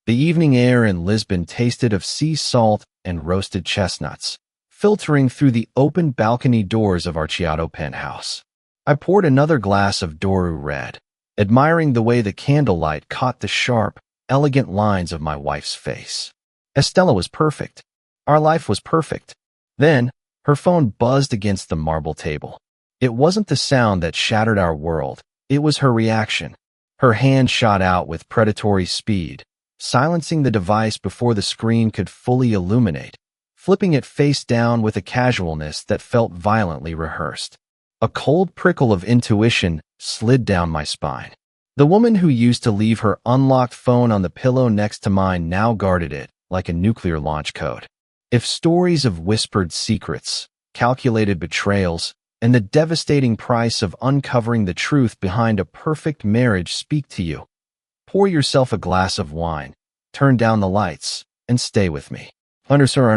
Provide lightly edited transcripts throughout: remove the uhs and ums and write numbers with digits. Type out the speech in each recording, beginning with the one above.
The evening air in Lisbon tasted of sea salt and roasted chestnuts, filtering through the open balcony doors of our Chiato penthouse. I poured another glass of Doru Red, admiring the way the candlelight caught the sharp, elegant lines of my wife's face. Estella was perfect. Our life was perfect. Then, her phone buzzed against the marble table. It wasn't the sound that shattered our world, it was her reaction. Her hand shot out with predatory speed, silencing the device before the screen could fully illuminate, flipping it face down with a casualness that felt violently rehearsed. A cold prickle of intuition slid down my spine. The woman who used to leave her unlocked phone on the pillow next to mine now guarded it like a nuclear launch code. If stories of whispered secrets, calculated betrayals, and the devastating price of uncovering the truth behind a perfect marriage speak to you, pour yourself a glass of wine, turn down the lights, and stay with me. Underscore.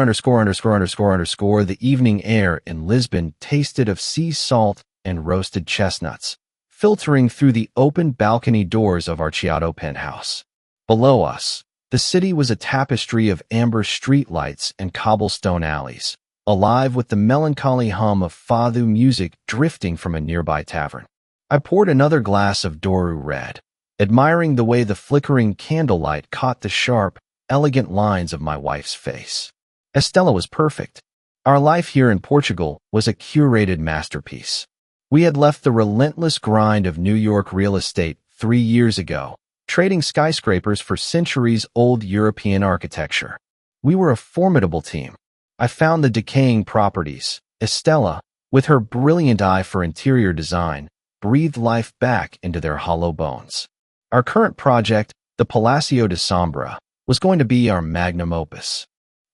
The evening air in Lisbon tasted of sea salt and roasted chestnuts, filtering through the open balcony doors of our Chiato penthouse. Below us, the city was a tapestry of amber streetlights and cobblestone alleys, alive with the melancholy hum of fado music drifting from a nearby tavern. I poured another glass of Doru Red, admiring the way the flickering candlelight caught the sharp, elegant lines of my wife's face. Estella was perfect. Our life here in Portugal was a curated masterpiece. We had left the relentless grind of New York real estate 3 years ago, trading skyscrapers for centuries-old European architecture. We were a formidable team. I found the decaying properties. Estella, with her brilliant eye for interior design, breathed life back into their hollow bones. Our current project, the Palacio de Sombra, was going to be our magnum opus.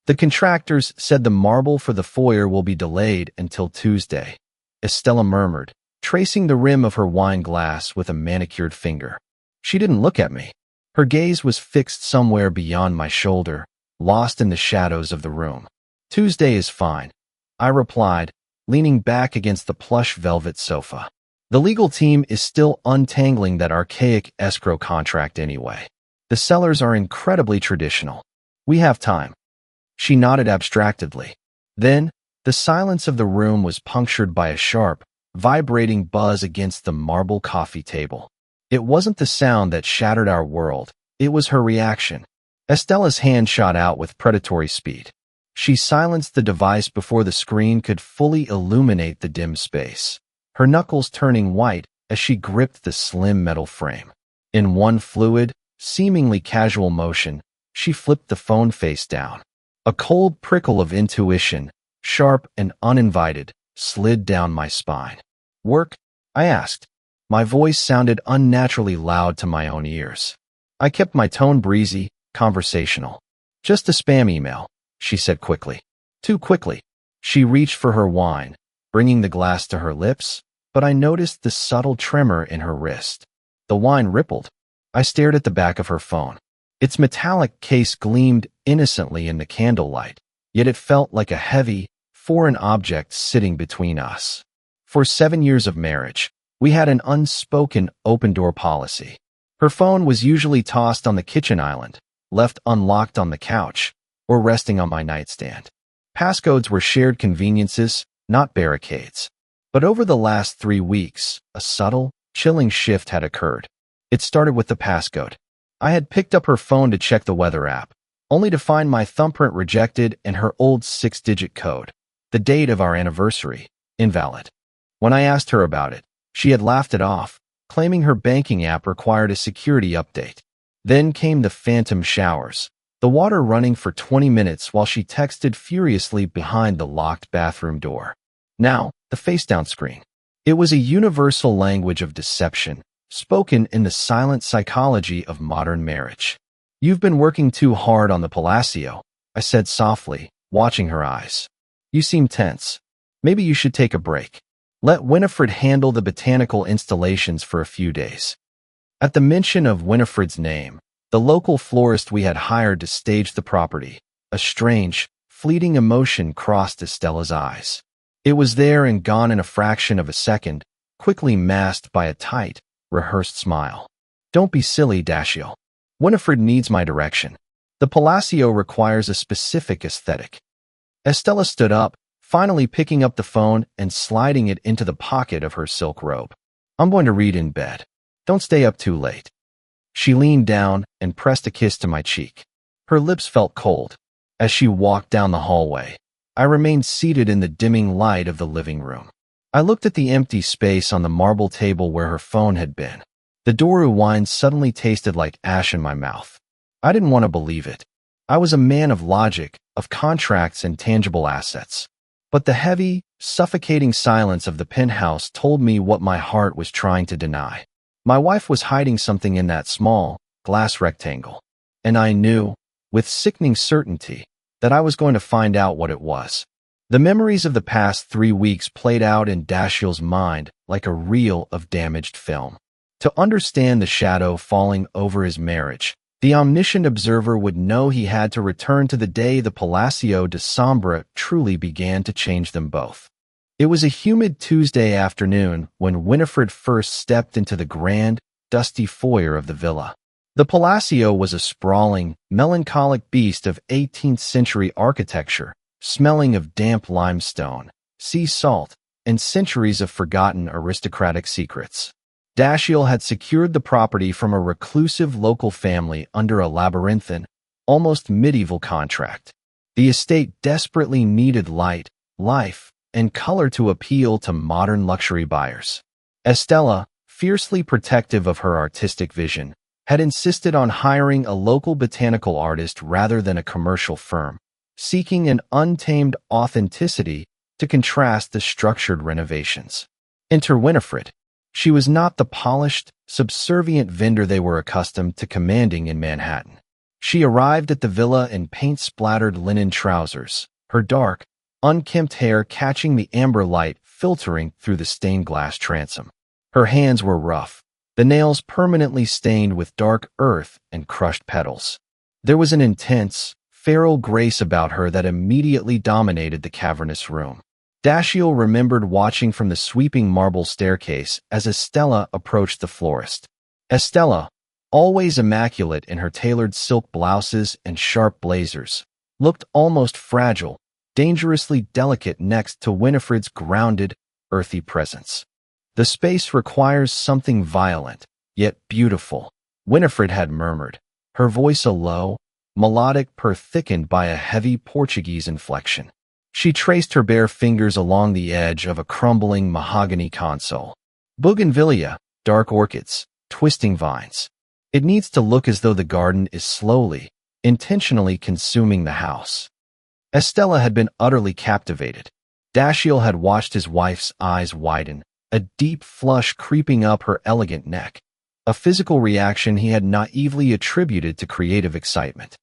The contractors said the marble for the foyer will be delayed until Tuesday, Estella murmured, tracing the rim of her wine glass with a manicured finger. She didn't look at me. Her gaze was fixed somewhere beyond my shoulder, lost in the shadows of the room. Tuesday is fine, I replied, leaning back against the plush velvet sofa. The legal team is still untangling that archaic escrow contract anyway. The sellers are incredibly traditional. We have time. She nodded abstractedly. Then, the silence of the room was punctured by a sharp, vibrating buzz against the marble coffee table. It wasn't the sound that shattered our world, it was her reaction. Estella's hand shot out with predatory speed. She silenced the device before the screen could fully illuminate the dim space, her knuckles turning white as she gripped the slim metal frame. In one fluid, seemingly casual motion, she flipped the phone face down. A cold prickle of intuition, sharp and uninvited, slid down my spine. Work? I asked. My voice sounded unnaturally loud to my own ears. I kept my tone breezy, conversational. Just a spam email, she said quickly. Too quickly. She reached for her wine, bringing the glass to her lips, but I noticed the subtle tremor in her wrist. The wine rippled. I stared at the back of her phone. Its metallic case gleamed innocently in the candlelight, yet it felt like a heavy, foreign object sitting between us. For 7 years of marriage, we had an unspoken open-door policy. Her phone was usually tossed on the kitchen island, left unlocked on the couch, or resting on my nightstand. Passcodes were shared conveniences, not barricades. But over the last 3 weeks, a subtle, chilling shift had occurred. It started with the passcode. I had picked up her phone to check the weather app, only to find my thumbprint rejected and her old 6-digit code, the date of our anniversary, invalid. When I asked her about it, she had laughed it off, claiming her banking app required a security update. Then came the phantom showers, the water running for 20 minutes while she texted furiously behind the locked bathroom door. Now, the face-down screen. It was a universal language of deception, spoken in the silent psychology of modern marriage. You've been working too hard on the Palacio, I said softly, watching her eyes. You seem tense. Maybe you should take a break. Let Winifred handle the botanical installations for a few days. At the mention of Winifred's name, the local florist we had hired to stage the property, a strange, fleeting emotion crossed Estella's eyes. It was there and gone in a fraction of a second, quickly masked by a tight, rehearsed smile. Don't be silly, Dashiell. Winifred needs my direction. The Palacio requires a specific aesthetic. Estella stood up, finally picking up the phone and sliding it into the pocket of her silk robe. I'm going to read in bed. Don't stay up too late. She leaned down and pressed a kiss to my cheek. Her lips felt cold. As she walked down the hallway, I remained seated in the dimming light of the living room. I looked at the empty space on the marble table where her phone had been. The Doru wine suddenly tasted like ash in my mouth. I didn't want to believe it. I was a man of logic, of contracts and tangible assets. But the heavy, suffocating silence of the penthouse told me what my heart was trying to deny. My wife was hiding something in that small, glass rectangle. And I knew, with sickening certainty, that I was going to find out what it was. The memories of the past 3 weeks played out in Dashiell's mind like a reel of damaged film. To understand the shadow falling over his marriage, the omniscient observer would know he had to return to the day the Palacio de Sombra truly began to change them both. It was a humid Tuesday afternoon when Winifred first stepped into the grand, dusty foyer of the villa. The Palacio was a sprawling, melancholic beast of 18th-century architecture, smelling of damp limestone, sea salt, and centuries of forgotten aristocratic secrets. Dashiell had secured the property from a reclusive local family under a labyrinthine, almost medieval contract. The estate desperately needed light, life, and color to appeal to modern luxury buyers. Estella, fiercely protective of her artistic vision, had insisted on hiring a local botanical artist rather than a commercial firm, seeking an untamed authenticity to contrast the structured renovations. Enter Winifred. She was not the polished, subservient vendor they were accustomed to commanding in Manhattan. She arrived at the villa in paint-splattered linen trousers, her dark, unkempt hair catching the amber light filtering through the stained glass transom. Her hands were rough, the nails permanently stained with dark earth and crushed petals. There was an intense, feral grace about her that immediately dominated the cavernous room. Dashiell remembered watching from the sweeping marble staircase as Estella approached the florist. Estella, always immaculate in her tailored silk blouses and sharp blazers, looked almost fragile, dangerously delicate next to Winifred's grounded, earthy presence. The space requires something violent, yet beautiful, Winifred had murmured, her voice a low, melodic purr thickened by a heavy Portuguese inflection. She traced her bare fingers along the edge of a crumbling mahogany console. Bougainvillea, dark orchids, twisting vines. It needs to look as though the garden is slowly, intentionally consuming the house. Estella had been utterly captivated. Dashiell had watched his wife's eyes widen, a deep flush creeping up her elegant neck, a physical reaction he had naively attributed to creative excitement.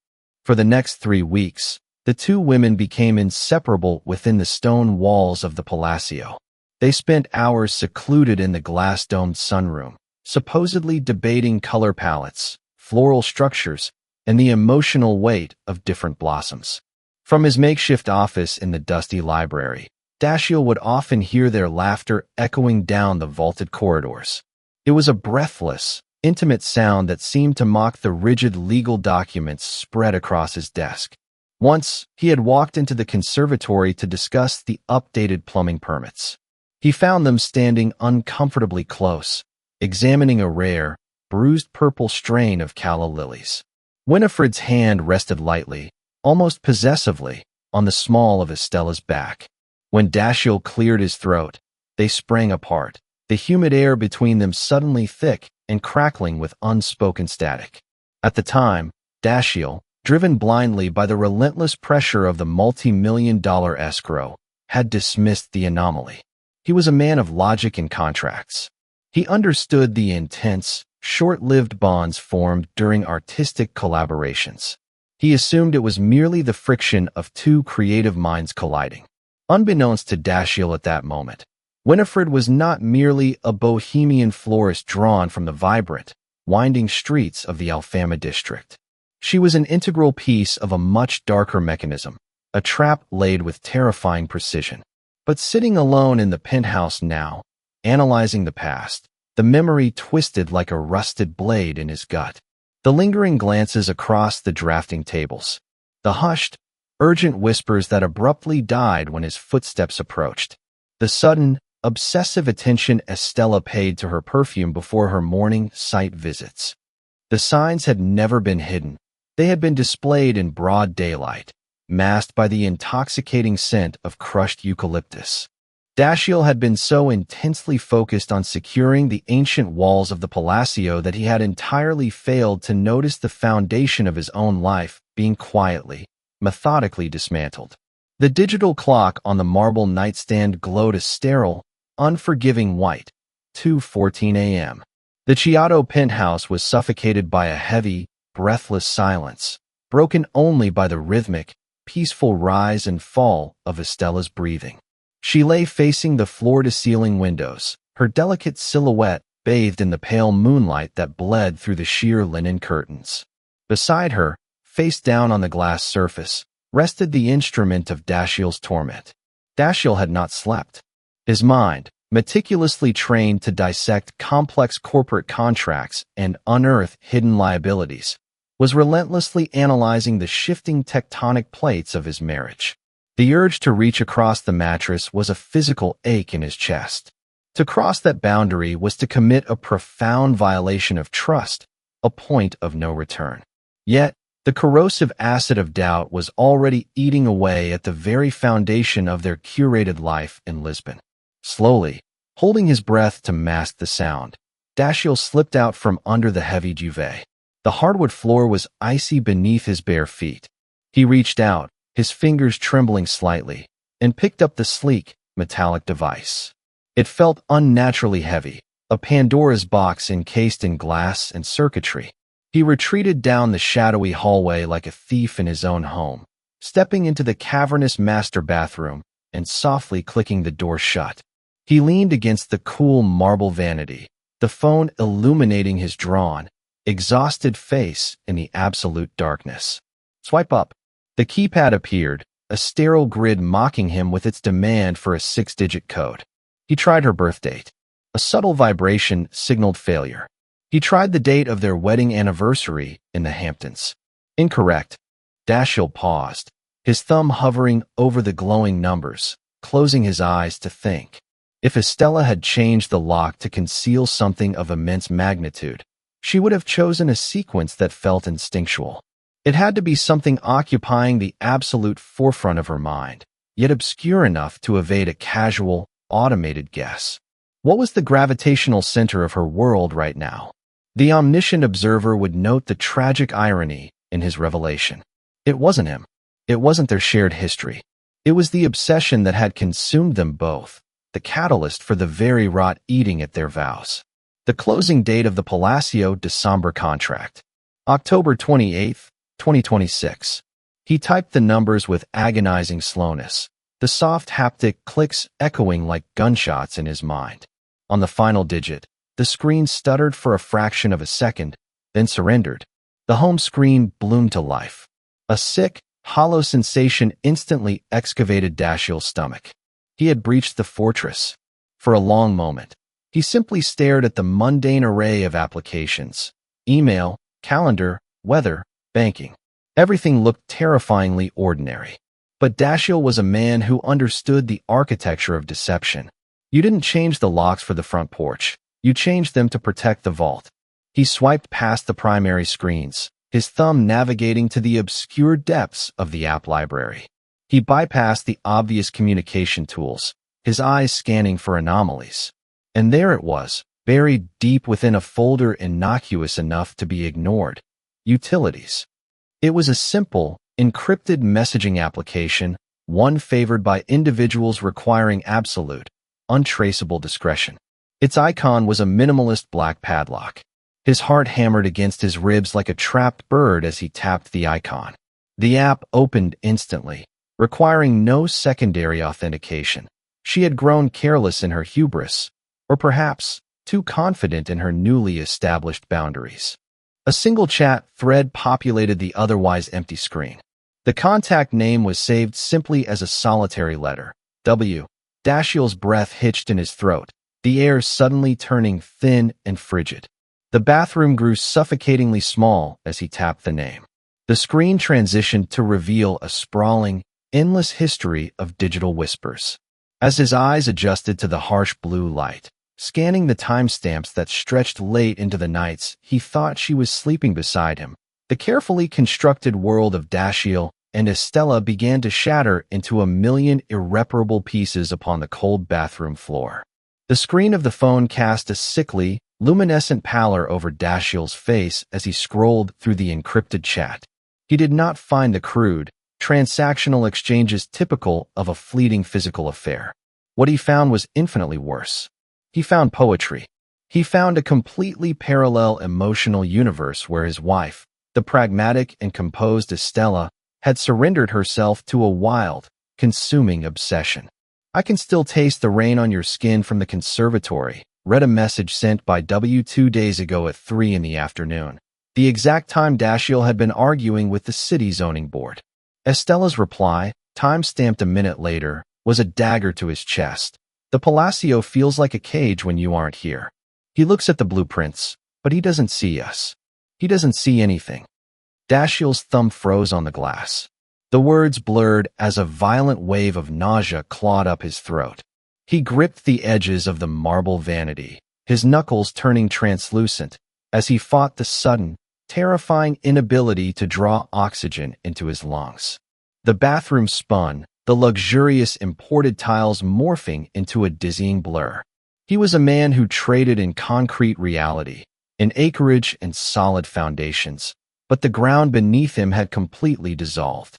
For the next 3 weeks, the two women became inseparable within the stone walls of the Palacio. They spent hours secluded in the glass-domed sunroom, supposedly debating color palettes, floral structures, and the emotional weight of different blossoms. From his makeshift office in the dusty library, Dashiell would often hear their laughter echoing down the vaulted corridors. It was a breathless, intimate sound that seemed to mock the rigid legal documents spread across his desk. Once, he had walked into the conservatory to discuss the updated plumbing permits. He found them standing uncomfortably close, examining a rare, bruised purple strain of calla lilies. Winifred's hand rested lightly, almost possessively, on the small of Estella's back. When Dashiell cleared his throat, they sprang apart, the humid air between them suddenly thick and crackling with unspoken static. At the time, Dashiell, driven blindly by the relentless pressure of the multi-million-dollar escrow, had dismissed the anomaly. He was a man of logic and contracts. He understood the intense, short-lived bonds formed during artistic collaborations. He assumed it was merely the friction of two creative minds colliding. Unbeknownst to Dashiell at that moment, Winifred was not merely a bohemian florist drawn from the vibrant, winding streets of the Alfama district. She was an integral piece of a much darker mechanism, a trap laid with terrifying precision. But sitting alone in the penthouse now, analyzing the past, the memory twisted like a rusted blade in his gut. The lingering glances across the drafting tables. The hushed, urgent whispers that abruptly died when his footsteps approached. The sudden, obsessive attention Estella paid to her perfume before her morning site visits. The signs had never been hidden. They had been displayed in broad daylight, masked by the intoxicating scent of crushed eucalyptus. Dashiell had been so intensely focused on securing the ancient walls of the Palacio that he had entirely failed to notice the foundation of his own life being quietly, methodically dismantled. The digital clock on the marble nightstand glowed a sterile, unforgiving white, 2:14 a.m. The Chiato penthouse was suffocated by a heavy, breathless silence, broken only by the rhythmic, peaceful rise and fall of Estella's breathing. She lay facing the floor-to-ceiling windows, her delicate silhouette bathed in the pale moonlight that bled through the sheer linen curtains. Beside her, face down on the glass surface, rested the instrument of Dashiell's torment. Dashiell had not slept. His mind, meticulously trained to dissect complex corporate contracts and unearth hidden liabilities, was relentlessly analyzing the shifting tectonic plates of his marriage. The urge to reach across the mattress was a physical ache in his chest. To cross that boundary was to commit a profound violation of trust, a point of no return. Yet, the corrosive acid of doubt was already eating away at the very foundation of their curated life in Lisbon. Slowly, holding his breath to mask the sound, Dashiell slipped out from under the heavy duvet. The hardwood floor was icy beneath his bare feet. He reached out, his fingers trembling slightly, and picked up the sleek, metallic device. It felt unnaturally heavy, a Pandora's box encased in glass and circuitry. He retreated down the shadowy hallway like a thief in his own home, stepping into the cavernous master bathroom and softly clicking the door shut. He leaned against the cool marble vanity, the phone illuminating his drawn, exhausted face in the absolute darkness. Swipe up. The keypad appeared, a sterile grid mocking him with its demand for a 6-digit code. He tried her birth date. A subtle vibration signaled failure. He tried the date of their wedding anniversary in the Hamptons. Incorrect. Dashiell paused, his thumb hovering over the glowing numbers, closing his eyes to think. If Estella had changed the lock to conceal something of immense magnitude, she would have chosen a sequence that felt instinctual. It had to be something occupying the absolute forefront of her mind, yet obscure enough to evade a casual, automated guess. What was the gravitational center of her world right now? The omniscient observer would note the tragic irony in his revelation. It wasn't him. It wasn't their shared history. It was the obsession that had consumed them both, the catalyst for the very rot eating at their vows. The closing date of the Palacio December contract. October 28th, 2026. He typed the numbers with agonizing slowness, the soft haptic clicks echoing like gunshots in his mind. On the final digit, the screen stuttered for a fraction of a second, then surrendered. The home screen bloomed to life. A sick, hollow sensation instantly excavated Dashiell's stomach. He had breached the fortress. For a long moment, he simply stared at the mundane array of applications. Email, calendar, weather, banking. Everything looked terrifyingly ordinary. But Dashiell was a man who understood the architecture of deception. You didn't change the locks for the front porch. You changed them to protect the vault. He swiped past the primary screens, his thumb navigating to the obscure depths of the app library. He bypassed the obvious communication tools, his eyes scanning for anomalies. And there it was, buried deep within a folder innocuous enough to be ignored. Utilities. It was a simple, encrypted messaging application, one favored by individuals requiring absolute, untraceable discretion. Its icon was a minimalist black padlock. His heart hammered against his ribs like a trapped bird as he tapped the icon. The app opened instantly, requiring no secondary authentication. She had grown careless in her hubris, or perhaps too confident in her newly established boundaries. A single chat thread populated the otherwise empty screen. The contact name was saved simply as a solitary letter, W. Dashiell's breath hitched in his throat, the air suddenly turning thin and frigid. The bathroom grew suffocatingly small as he tapped the name. The screen transitioned to reveal a sprawling, endless history of digital whispers. As his eyes adjusted to the harsh blue light, scanning the timestamps that stretched late into the nights, he thought she was sleeping beside him. The carefully constructed world of Dashiell and Estella began to shatter into a million irreparable pieces upon the cold bathroom floor. The screen of the phone cast a sickly, luminescent pallor over Dashiell's face as he scrolled through the encrypted chat. He did not find the crude, transactional exchanges typical of a fleeting physical affair. What he found was infinitely worse. He found poetry. He found a completely parallel emotional universe where his wife, the pragmatic and composed Estella, had surrendered herself to a wild, consuming obsession. "I can still taste the rain on your skin from the conservatory," read a message sent by W 2 days ago at 3 in the afternoon, the exact time Dashiell had been arguing with the city zoning board. Estella's reply, time-stamped a minute later, was a dagger to his chest. "The Palacio feels like a cage when you aren't here. He looks at the blueprints, but he doesn't see us. He doesn't see anything." Dashiell's thumb froze on the glass. The words blurred as a violent wave of nausea clawed up his throat. He gripped the edges of the marble vanity, his knuckles turning translucent as he fought the sudden, terrifying inability to draw oxygen into his lungs. The bathroom spun, the luxurious imported tiles morphing into a dizzying blur. He was a man who traded in concrete reality, in acreage and solid foundations, but the ground beneath him had completely dissolved.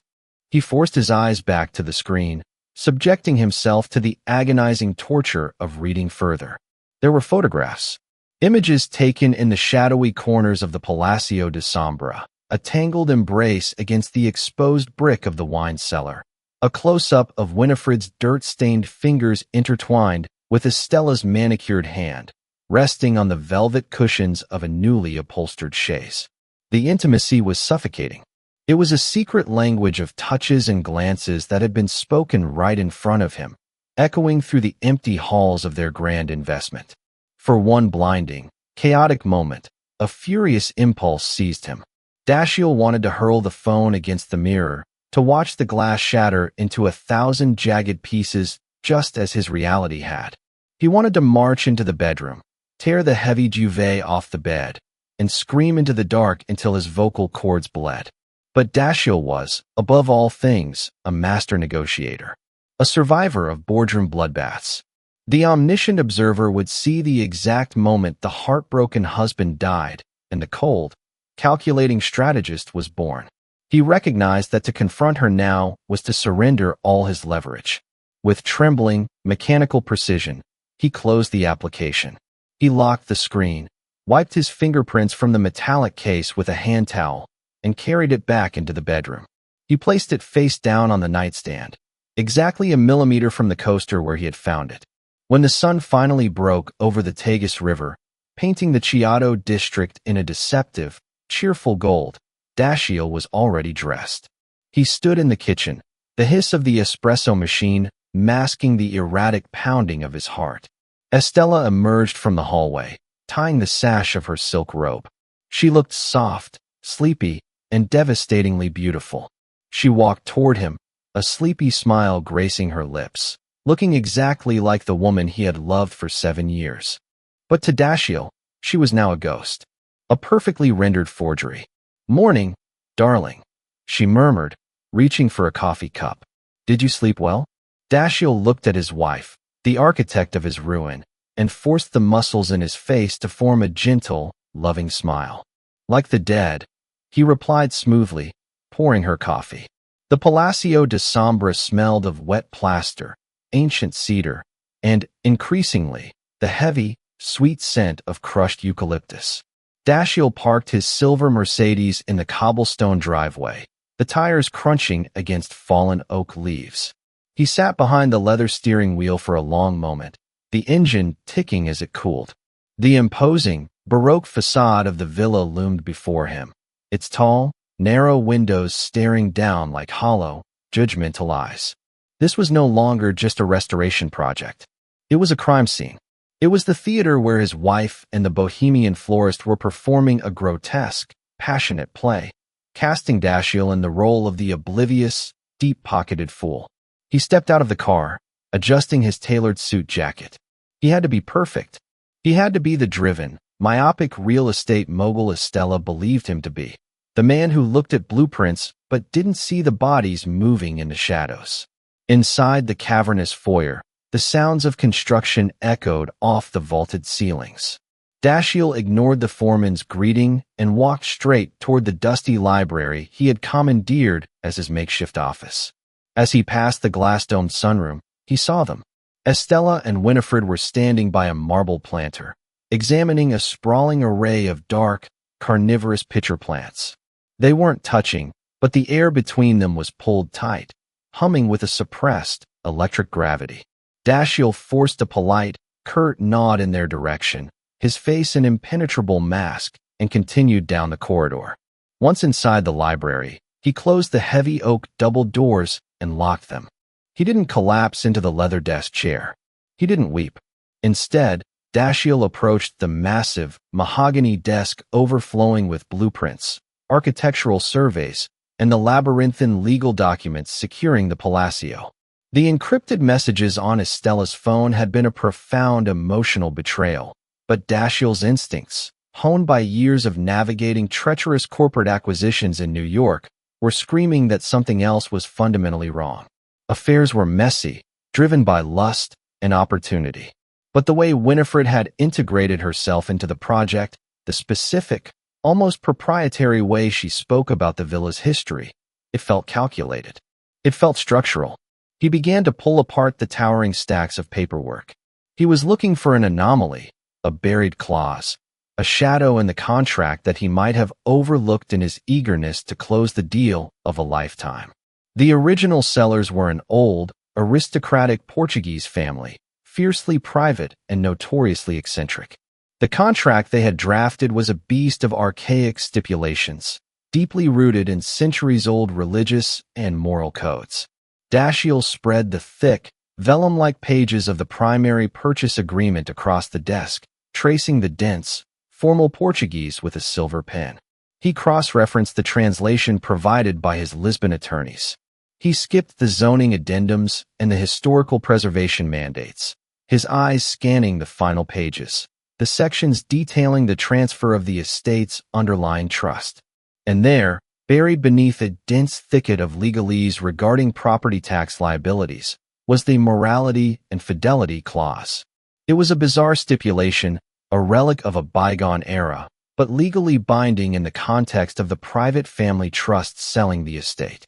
He forced his eyes back to the screen, subjecting himself to the agonizing torture of reading further. There were photographs. Images taken in the shadowy corners of the Palacio de Sombra, a tangled embrace against the exposed brick of the wine cellar, a close-up of Winifred's dirt-stained fingers intertwined with Estella's manicured hand, resting on the velvet cushions of a newly upholstered chaise. The intimacy was suffocating. It was a secret language of touches and glances that had been spoken right in front of him, echoing through the empty halls of their grand investment. For one blinding, chaotic moment, a furious impulse seized him. Dashiell wanted to hurl the phone against the mirror, to watch the glass shatter into 1,000 jagged pieces just as his reality had. He wanted to march into the bedroom, tear the heavy duvet off the bed, and scream into the dark until his vocal cords bled. But Dashiell was, above all things, a master negotiator, a survivor of boardroom bloodbaths. The omniscient observer would see the exact moment the heartbroken husband died, and the cold, calculating strategist was born. He recognized that to confront her now was to surrender all his leverage. With trembling, mechanical precision, he closed the application. He locked the screen, wiped his fingerprints from the metallic case with a hand towel, and carried it back into the bedroom. He placed it face down on the nightstand, exactly a millimeter from the coaster where he had found it. When the sun finally broke over the Tagus River, painting the Chiato district in a deceptive, cheerful gold, Dashiell was already dressed. He stood in the kitchen, the hiss of the espresso machine masking the erratic pounding of his heart. Estella emerged from the hallway, tying the sash of her silk robe. She looked soft, sleepy, and devastatingly beautiful. She walked toward him, a sleepy smile gracing her lips, looking exactly like the woman he had loved for 7 years. But to Dashiell, she was now a ghost, a perfectly rendered forgery. "Morning, darling," she murmured, reaching for a coffee cup. "Did you sleep well?" Dashiell looked at his wife, the architect of his ruin, and forced the muscles in his face to form a gentle, loving smile. "Like the dead," he replied smoothly, pouring her coffee. The Palacio de Sombra smelled of wet plaster, ancient cedar, and, increasingly, the heavy, sweet scent of crushed eucalyptus. Dashiell parked his silver Mercedes in the cobblestone driveway, the tires crunching against fallen oak leaves. He sat behind the leather steering wheel for a long moment, the engine ticking as it cooled. The imposing, Baroque facade of the villa loomed before him, its tall, narrow windows staring down like hollow, judgmental eyes. This was no longer just a restoration project. It was a crime scene. It was the theater where his wife and the bohemian florist were performing a grotesque, passionate play, casting Dashiell in the role of the oblivious, deep-pocketed fool. He stepped out of the car, adjusting his tailored suit jacket. He had to be perfect. He had to be the driven, myopic real estate mogul Estella believed him to be. The man who looked at blueprints but didn't see the bodies moving in the shadows. Inside the cavernous foyer, the sounds of construction echoed off the vaulted ceilings. Dashiell ignored the foreman's greeting and walked straight toward the dusty library he had commandeered as his makeshift office. As he passed the glass-domed sunroom, he saw them. Estella and Winifred were standing by a marble planter, examining a sprawling array of dark, carnivorous pitcher plants. They weren't touching, but the air between them was pulled tight, humming with a suppressed, electric gravity. Dashiell forced a polite, curt nod in their direction, his face an impenetrable mask, and continued down the corridor. Once inside the library, he closed the heavy oak double doors and locked them. He didn't collapse into the leather desk chair. He didn't weep. Instead, Dashiell approached the massive, mahogany desk overflowing with blueprints, architectural surveys, and the labyrinthine legal documents securing the Palacio. The encrypted messages on Estella's phone had been a profound emotional betrayal, but Dashiell's instincts, honed by years of navigating treacherous corporate acquisitions in New York, were screaming that something else was fundamentally wrong. Affairs were messy, driven by lust and opportunity. But the way Winifred had integrated herself into the project, the specific, almost proprietary way she spoke about the villa's history, it felt calculated. It felt structural. He began to pull apart the towering stacks of paperwork. He was looking for an anomaly, a buried clause, a shadow in the contract that he might have overlooked in his eagerness to close the deal of a lifetime. The original sellers were an old, aristocratic Portuguese family, fiercely private and notoriously eccentric. The contract they had drafted was a beast of archaic stipulations, deeply rooted in centuries-old religious and moral codes. Dashiell spread the thick, vellum-like pages of the primary purchase agreement across the desk, tracing the dense, formal Portuguese with a silver pen. He cross-referenced the translation provided by his Lisbon attorneys. He skipped the zoning addendums and the historical preservation mandates, his eyes scanning the final pages, the sections detailing the transfer of the estate's underlying trust. And there, buried beneath a dense thicket of legalese regarding property tax liabilities, was the morality and fidelity clause. It was a bizarre stipulation, a relic of a bygone era, but legally binding in the context of the private family trust selling the estate.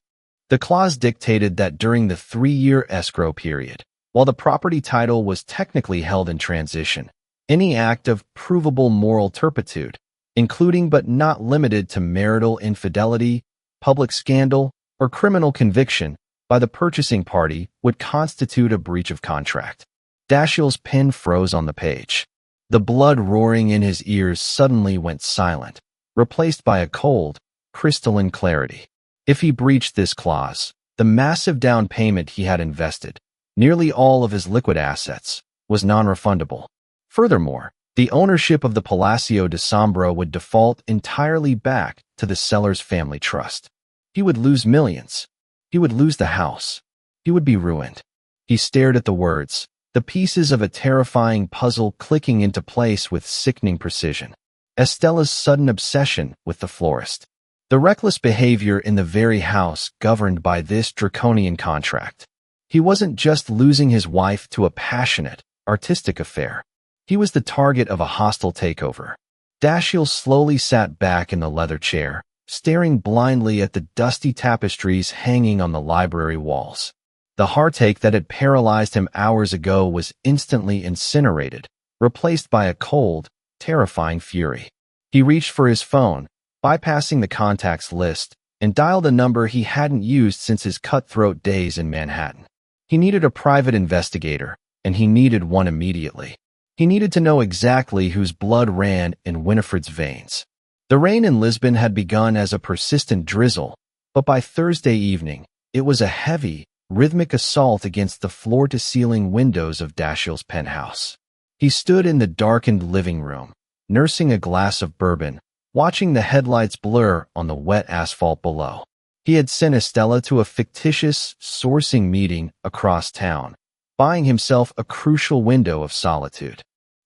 The clause dictated that during the 3-year escrow period, while the property title was technically held in transition, any act of provable moral turpitude, including but not limited to marital infidelity, public scandal, or criminal conviction by the purchasing party, would constitute a breach of contract. Dashiell's pen froze on the page. The blood roaring in his ears suddenly went silent, replaced by a cold, crystalline clarity. If he breached this clause, the massive down payment he had invested, nearly all of his liquid assets, was non-refundable. Furthermore, the ownership of the Palacio de Sombra would default entirely back to the seller's family trust. He would lose millions. He would lose the house. He would be ruined. He stared at the words, the pieces of a terrifying puzzle clicking into place with sickening precision. Estella's sudden obsession with the florist. The reckless behavior in the very house governed by this draconian contract. He wasn't just losing his wife to a passionate, artistic affair. He was the target of a hostile takeover. Dashiell slowly sat back in the leather chair, staring blindly at the dusty tapestries hanging on the library walls. The heartache that had paralyzed him hours ago was instantly incinerated, replaced by a cold, terrifying fury. He reached for his phone, bypassing the contacts list, and dialed a number he hadn't used since his cutthroat days in Manhattan. He needed a private investigator, and he needed one immediately. He needed to know exactly whose blood ran in Winifred's veins. The rain in Lisbon had begun as a persistent drizzle, but by Thursday evening, it was a heavy, rhythmic assault against the floor-to-ceiling windows of Dashiell's penthouse. He stood in the darkened living room, nursing a glass of bourbon, watching the headlights blur on the wet asphalt below. He had sent Estella to a fictitious sourcing meeting across town, buying himself a crucial window of solitude.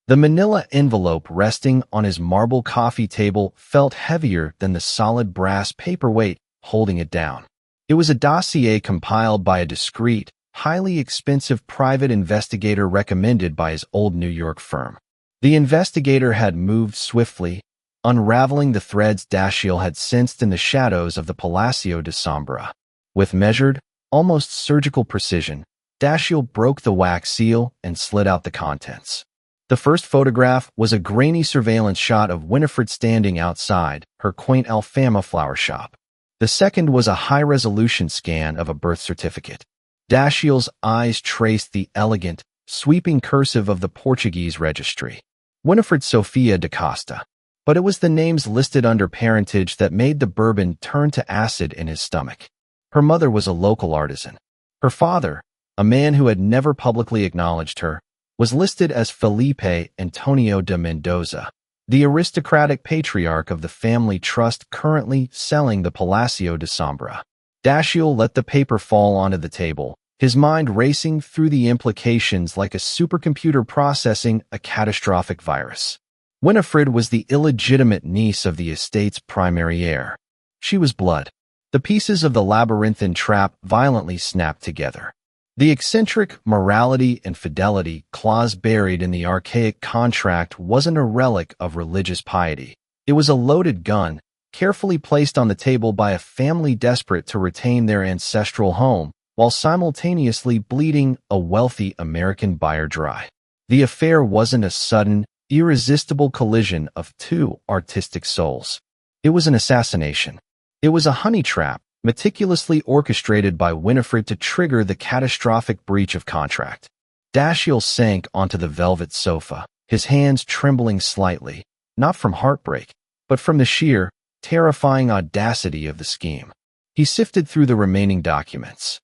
The manila envelope resting on his marble coffee table felt heavier than the solid brass paperweight holding it down. It was a dossier compiled by a discreet, highly expensive private investigator recommended by his old New York firm. The investigator had moved swiftly, unraveling the threads Dashiell had sensed in the shadows of the Palacio de Sombra. With measured, almost surgical precision, Dashiell broke the wax seal and slid out the contents. The first photograph was a grainy surveillance shot of Winifred standing outside her quaint Alfama flower shop. The second was a high-resolution scan of a birth certificate. Dashiell's eyes traced the elegant, sweeping cursive of the Portuguese registry. Winifred Sofia da Costa. But it was the names listed under parentage that made the bourbon turn to acid in his stomach. Her mother was a local artisan. Her father, a man who had never publicly acknowledged her, was listed as Felipe Antonio de Mendoza, the aristocratic patriarch of the family trust currently selling the Palacio de Sombra. Dashiell let the paper fall onto the table, his mind racing through the implications like a supercomputer processing a catastrophic virus. Winifred was the illegitimate niece of the estate's primary heir. She was blood. The pieces of the labyrinthine trap violently snapped together. The eccentric morality and fidelity clause buried in the archaic contract wasn't a relic of religious piety. It was a loaded gun, carefully placed on the table by a family desperate to retain their ancestral home, while simultaneously bleeding a wealthy American buyer dry. The affair wasn't a sudden, irresistible collision of two artistic souls. It was an assassination. It was a honey trap, meticulously orchestrated by Winifred to trigger the catastrophic breach of contract. Dashiell sank onto the velvet sofa, his hands trembling slightly, not from heartbreak, but from the sheer, terrifying audacity of the scheme. He sifted through the remaining documents.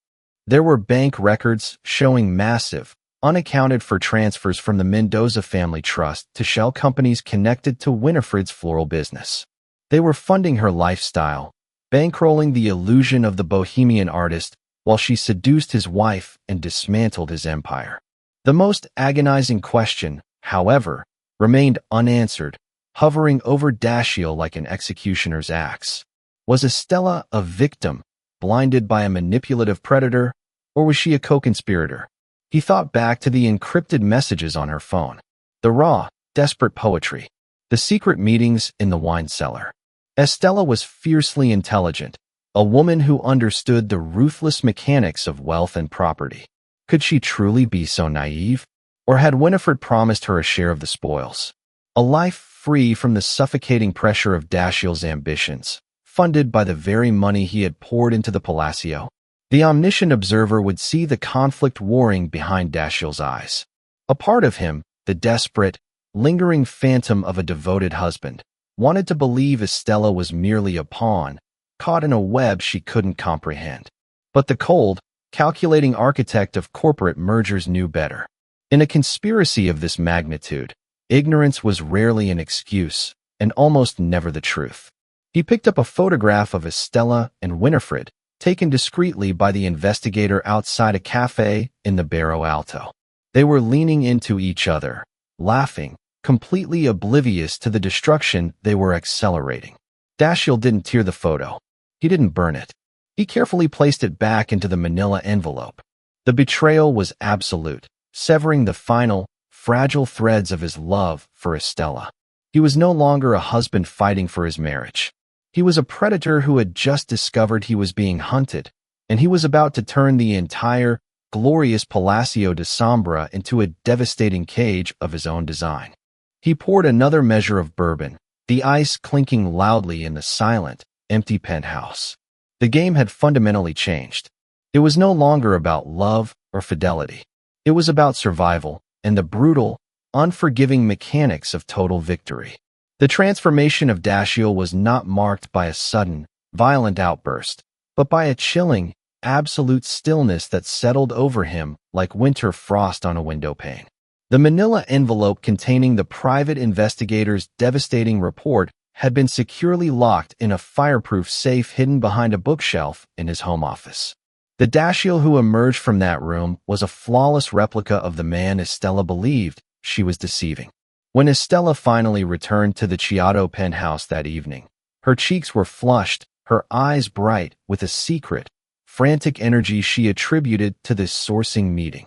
There were bank records showing massive, unaccounted-for transfers from the Mendoza family trust to shell companies connected to Winifred's floral business. They were funding her lifestyle, bankrolling the illusion of the bohemian artist while she seduced his wife and dismantled his empire. The most agonizing question, however, remained unanswered, hovering over Dashiell like an executioner's axe. Was Estella a victim, blinded by a manipulative predator, or was she a co-conspirator? He thought back to the encrypted messages on her phone, the raw, desperate poetry, the secret meetings in the wine cellar. Estella was fiercely intelligent, a woman who understood the ruthless mechanics of wealth and property. Could she truly be so naive? Or had Winifred promised her a share of the spoils? A life free from the suffocating pressure of Dashiell's ambitions, funded by the very money he had poured into the Palacio. The omniscient observer would see the conflict warring behind Dashiell's eyes. A part of him, the desperate, lingering phantom of a devoted husband, wanted to believe Estella was merely a pawn, caught in a web she couldn't comprehend. But the cold, calculating architect of corporate mergers knew better. In a conspiracy of this magnitude, ignorance was rarely an excuse, and almost never the truth. He picked up a photograph of Estella and Winifred, taken discreetly by the investigator outside a cafe in the Barrio Alto. They were leaning into each other, laughing, completely oblivious to the destruction they were accelerating. Dashiell didn't tear the photo. He didn't burn it. He carefully placed it back into the manila envelope. The betrayal was absolute, severing the final, fragile threads of his love for Estella. He was no longer a husband fighting for his marriage. He was a predator who had just discovered he was being hunted, and he was about to turn the entire, glorious Palacio de Sombra into a devastating cage of his own design. He poured another measure of bourbon, the ice clinking loudly in the silent, empty penthouse. The game had fundamentally changed. It was no longer about love or fidelity. It was about survival and the brutal, unforgiving mechanics of total victory. The transformation of Dashiell was not marked by a sudden, violent outburst, but by a chilling, absolute stillness that settled over him like winter frost on a windowpane. The manila envelope containing the private investigator's devastating report had been securely locked in a fireproof safe hidden behind a bookshelf in his home office. The Dashiell who emerged from that room was a flawless replica of the man Estella believed she was deceiving. When Estella finally returned to the Chiato penthouse that evening, her cheeks were flushed, her eyes bright with a secret, frantic energy she attributed to this sourcing meeting.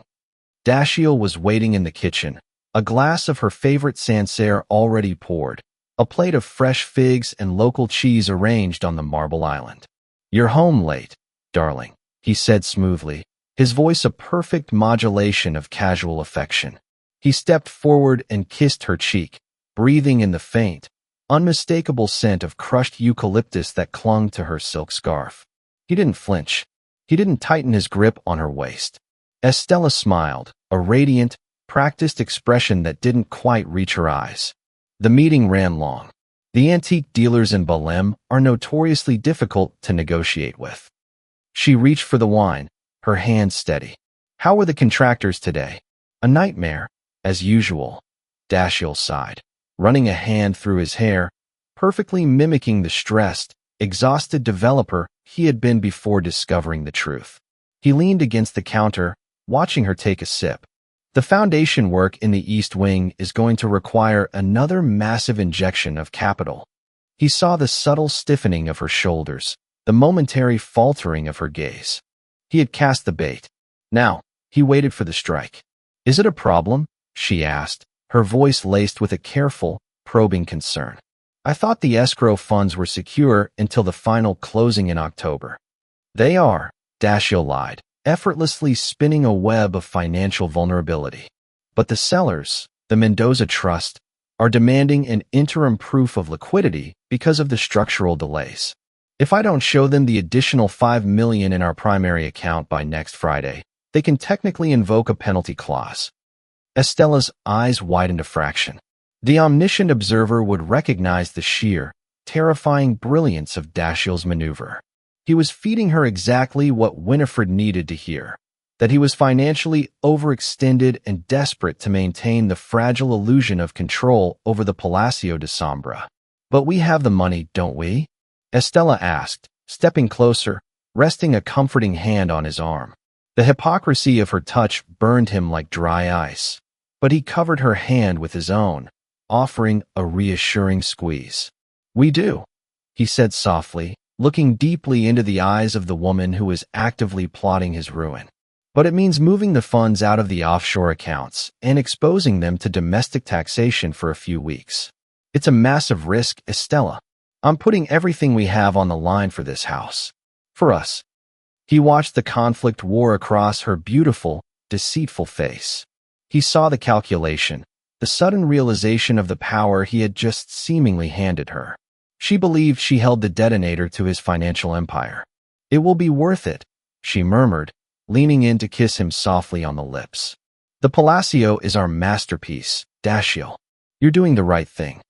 Dashiell was waiting in the kitchen, a glass of her favorite Sancerre already poured, a plate of fresh figs and local cheese arranged on the marble island. "You're home late, darling," he said smoothly, his voice a perfect modulation of casual affection. He stepped forward and kissed her cheek, breathing in the faint, unmistakable scent of crushed eucalyptus that clung to her silk scarf. He didn't flinch. He didn't tighten his grip on her waist. Estella smiled, a radiant, practiced expression that didn't quite reach her eyes. The meeting ran long. The antique dealers in Belém are notoriously difficult to negotiate with. She reached for the wine, her hand steady. "How were the contractors today?" "A nightmare, as usual," Dashiell sighed, running a hand through his hair, perfectly mimicking the stressed, exhausted developer he had been before discovering the truth. He leaned against the counter, watching her take a sip. "The foundation work in the East Wing is going to require another massive injection of capital." He saw the subtle stiffening of her shoulders, the momentary faltering of her gaze. He had cast the bait. Now, he waited for the strike. "Is it a problem?" she asked, her voice laced with a careful, probing concern. "I thought the escrow funds were secure until the final closing in October." "They are," Dashiell lied, effortlessly spinning a web of financial vulnerability. "But the sellers, the Mendoza Trust, are demanding an interim proof of liquidity because of the structural delays. If I don't show them the additional $5 million in our primary account by next Friday, they can technically invoke a penalty clause." Estella's eyes widened a fraction. The omniscient observer would recognize the sheer, terrifying brilliance of Dashiell's maneuver. He was feeding her exactly what Winifred needed to hear, that he was financially overextended and desperate to maintain the fragile illusion of control over the Palacio de Sombra. "But we have the money, don't we?" Estella asked, stepping closer, resting a comforting hand on his arm. The hypocrisy of her touch burned him like dry ice, but he covered her hand with his own, offering a reassuring squeeze. "We do," he said softly, looking deeply into the eyes of the woman who was actively plotting his ruin. "But it means moving the funds out of the offshore accounts and exposing them to domestic taxation for a few weeks. It's a massive risk, Estella. I'm putting everything we have on the line for this house. For us." He watched the conflict war across her beautiful, deceitful face. He saw the calculation, the sudden realization of the power he had just seemingly handed her. She believed she held the detonator to his financial empire. "It will be worth it," she murmured, leaning in to kiss him softly on the lips. "The Palacio is our masterpiece, Dashiell. You're doing the right thing."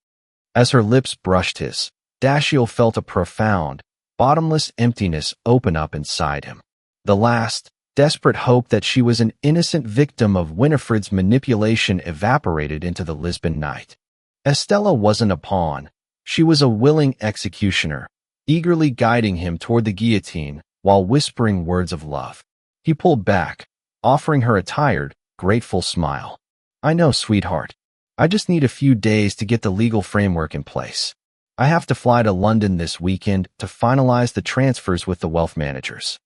As her lips brushed his, Dashiell felt a profound, bottomless emptiness open up inside him. The last, desperate hope that she was an innocent victim of Winifred's manipulation evaporated into the Lisbon night. Estella wasn't a pawn. She was a willing executioner, eagerly guiding him toward the guillotine while whispering words of love. He pulled back, offering her a tired, grateful smile. "I know, sweetheart. I just need a few days to get the legal framework in place. I have to fly to London this weekend to finalize the transfers with the wealth managers."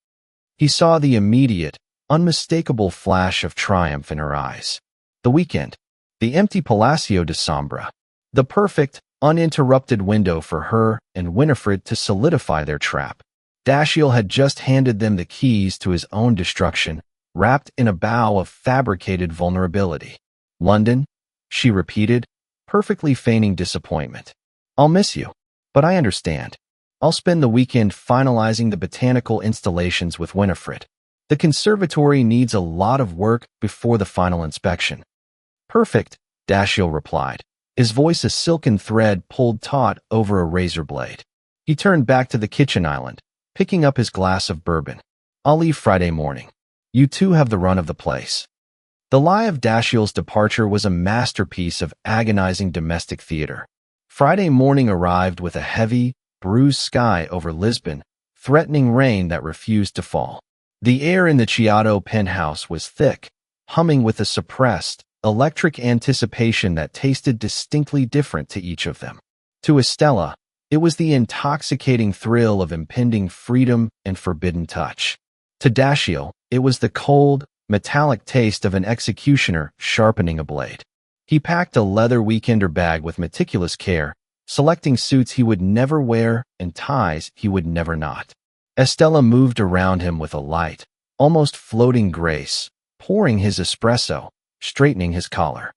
He saw the immediate, unmistakable flash of triumph in her eyes. The weekend. The empty Palacio de Sombra. The perfect, uninterrupted window for her and Winifred to solidify their trap. Dashiell had just handed them the keys to his own destruction, wrapped in a bow of fabricated vulnerability. "London?" she repeated, perfectly feigning disappointment. "I'll miss you, but I understand. I'll spend the weekend finalizing the botanical installations with Winifred. The conservatory needs a lot of work before the final inspection." "Perfect," Dashiell replied, his voice a silken thread pulled taut over a razor blade. He turned back to the kitchen island, picking up his glass of bourbon. "I'll leave Friday morning. You two have the run of the place." The lie of Dashiell's departure was a masterpiece of agonizing domestic theater. Friday morning arrived with a heavy, bruised sky over Lisbon, threatening rain that refused to fall. The air in the Chiado penthouse was thick, humming with a suppressed, electric anticipation that tasted distinctly different to each of them. To Estella, it was the intoxicating thrill of impending freedom and forbidden touch. To Dashiell, it was the cold, metallic taste of an executioner sharpening a blade. He packed a leather weekender bag with meticulous care, selecting suits he would never wear and ties he would never knot. Estella moved around him with a light, almost floating grace, pouring his espresso, straightening his collar.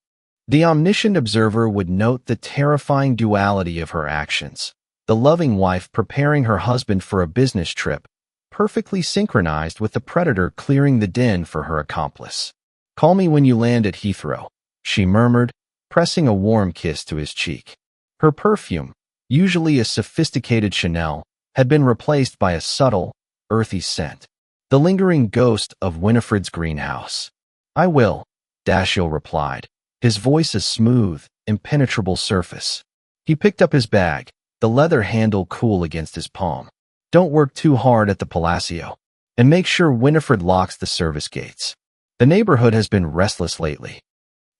The omniscient observer would note the terrifying duality of her actions. The loving wife preparing her husband for a business trip, perfectly synchronized with the predator clearing the den for her accomplice. "Call me when you land at Heathrow," she murmured, pressing a warm kiss to his cheek. Her perfume, usually a sophisticated Chanel, had been replaced by a subtle, earthy scent, the lingering ghost of Winifred's greenhouse. "I will," Dashiell replied, his voice a smooth, impenetrable surface. He picked up his bag, the leather handle cool against his palm. "Don't work too hard at the Palacio, and make sure Winifred locks the service gates. The neighborhood has been restless lately."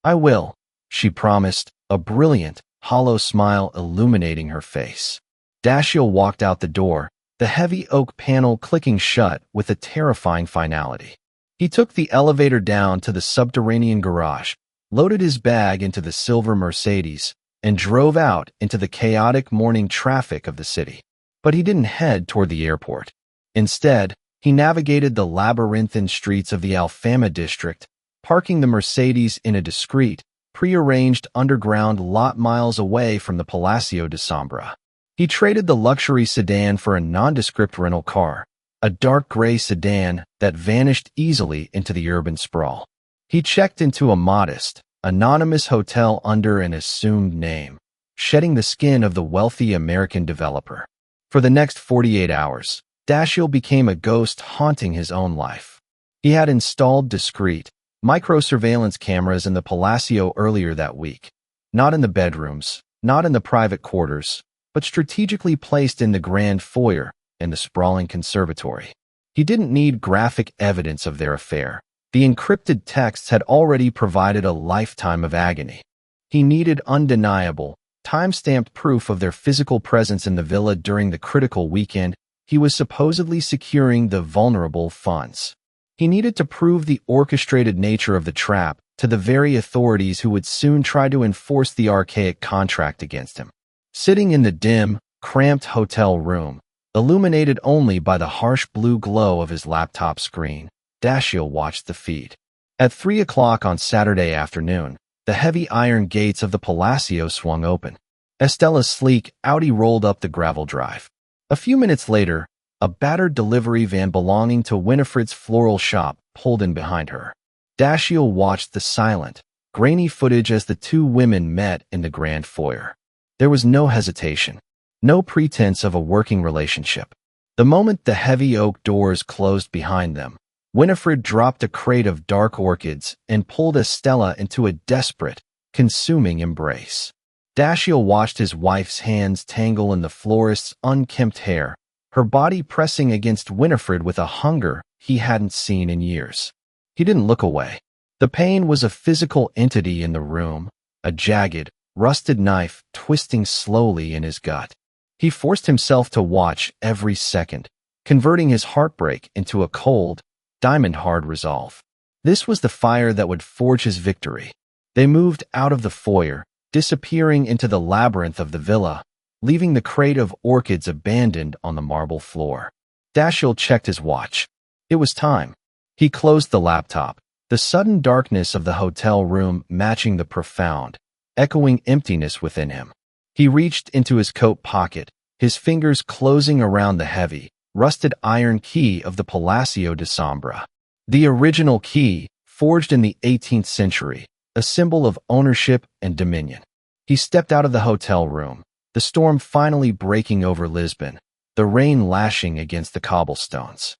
"I will," she promised, a brilliant, hollow smile illuminating her face. Dashiell walked out the door, the heavy oak panel clicking shut with a terrifying finality. He took the elevator down to the subterranean garage, loaded his bag into the silver Mercedes, and drove out into the chaotic morning traffic of the city. But he didn't head toward the airport. Instead, he navigated the labyrinthine streets of the Alfama district, parking the Mercedes in a discreet, prearranged underground lot miles away from the Palacio de Sombra. He traded the luxury sedan for a nondescript rental car, a dark gray sedan that vanished easily into the urban sprawl. He checked into a modest, anonymous hotel under an assumed name, shedding the skin of the wealthy American developer. For the next 48 hours, Dashiell became a ghost haunting his own life. He had installed discreet, micro-surveillance cameras in the Palacio earlier that week, not in the bedrooms, not in the private quarters, but strategically placed in the grand foyer and the sprawling conservatory. He didn't need graphic evidence of their affair. The encrypted texts had already provided a lifetime of agony. He needed undeniable, time-stamped proof of their physical presence in the villa during the critical weekend he was supposedly securing the vulnerable funds. He needed to prove the orchestrated nature of the trap to the very authorities who would soon try to enforce the archaic contract against him. Sitting in the dim, cramped hotel room, illuminated only by the harsh blue glow of his laptop screen, Dashiell watched the feed. At 3 o'clock on Saturday afternoon, the heavy iron gates of the Palacio swung open. Estella's sleek Audi rolled up the gravel drive. A few minutes later, a battered delivery van belonging to Winifred's floral shop pulled in behind her. Dashiell watched the silent, grainy footage as the two women met in the grand foyer. There was no hesitation, no pretense of a working relationship. The moment the heavy oak doors closed behind them, Winifred dropped a crate of dark orchids and pulled Estella into a desperate, consuming embrace. Dashiell watched his wife's hands tangle in the florist's unkempt hair, her body pressing against Winifred with a hunger he hadn't seen in years. He didn't look away. The pain was a physical entity in the room, a jagged, rusted knife twisting slowly in his gut. He forced himself to watch every second, converting his heartbreak into a cold, diamond-hard resolve. This was the fire that would forge his victory. They moved out of the foyer, disappearing into the labyrinth of the villa, leaving the crate of orchids abandoned on the marble floor. Dashiell checked his watch. It was time. He closed the laptop, the sudden darkness of the hotel room matching the profound, echoing emptiness within him. He reached into his coat pocket, his fingers closing around the heavy, rusted iron key of the Palacio de Sombra. The original key, forged in the 18th century, a symbol of ownership and dominion. He stepped out of the hotel room, the storm finally breaking over Lisbon, the rain lashing against the cobblestones.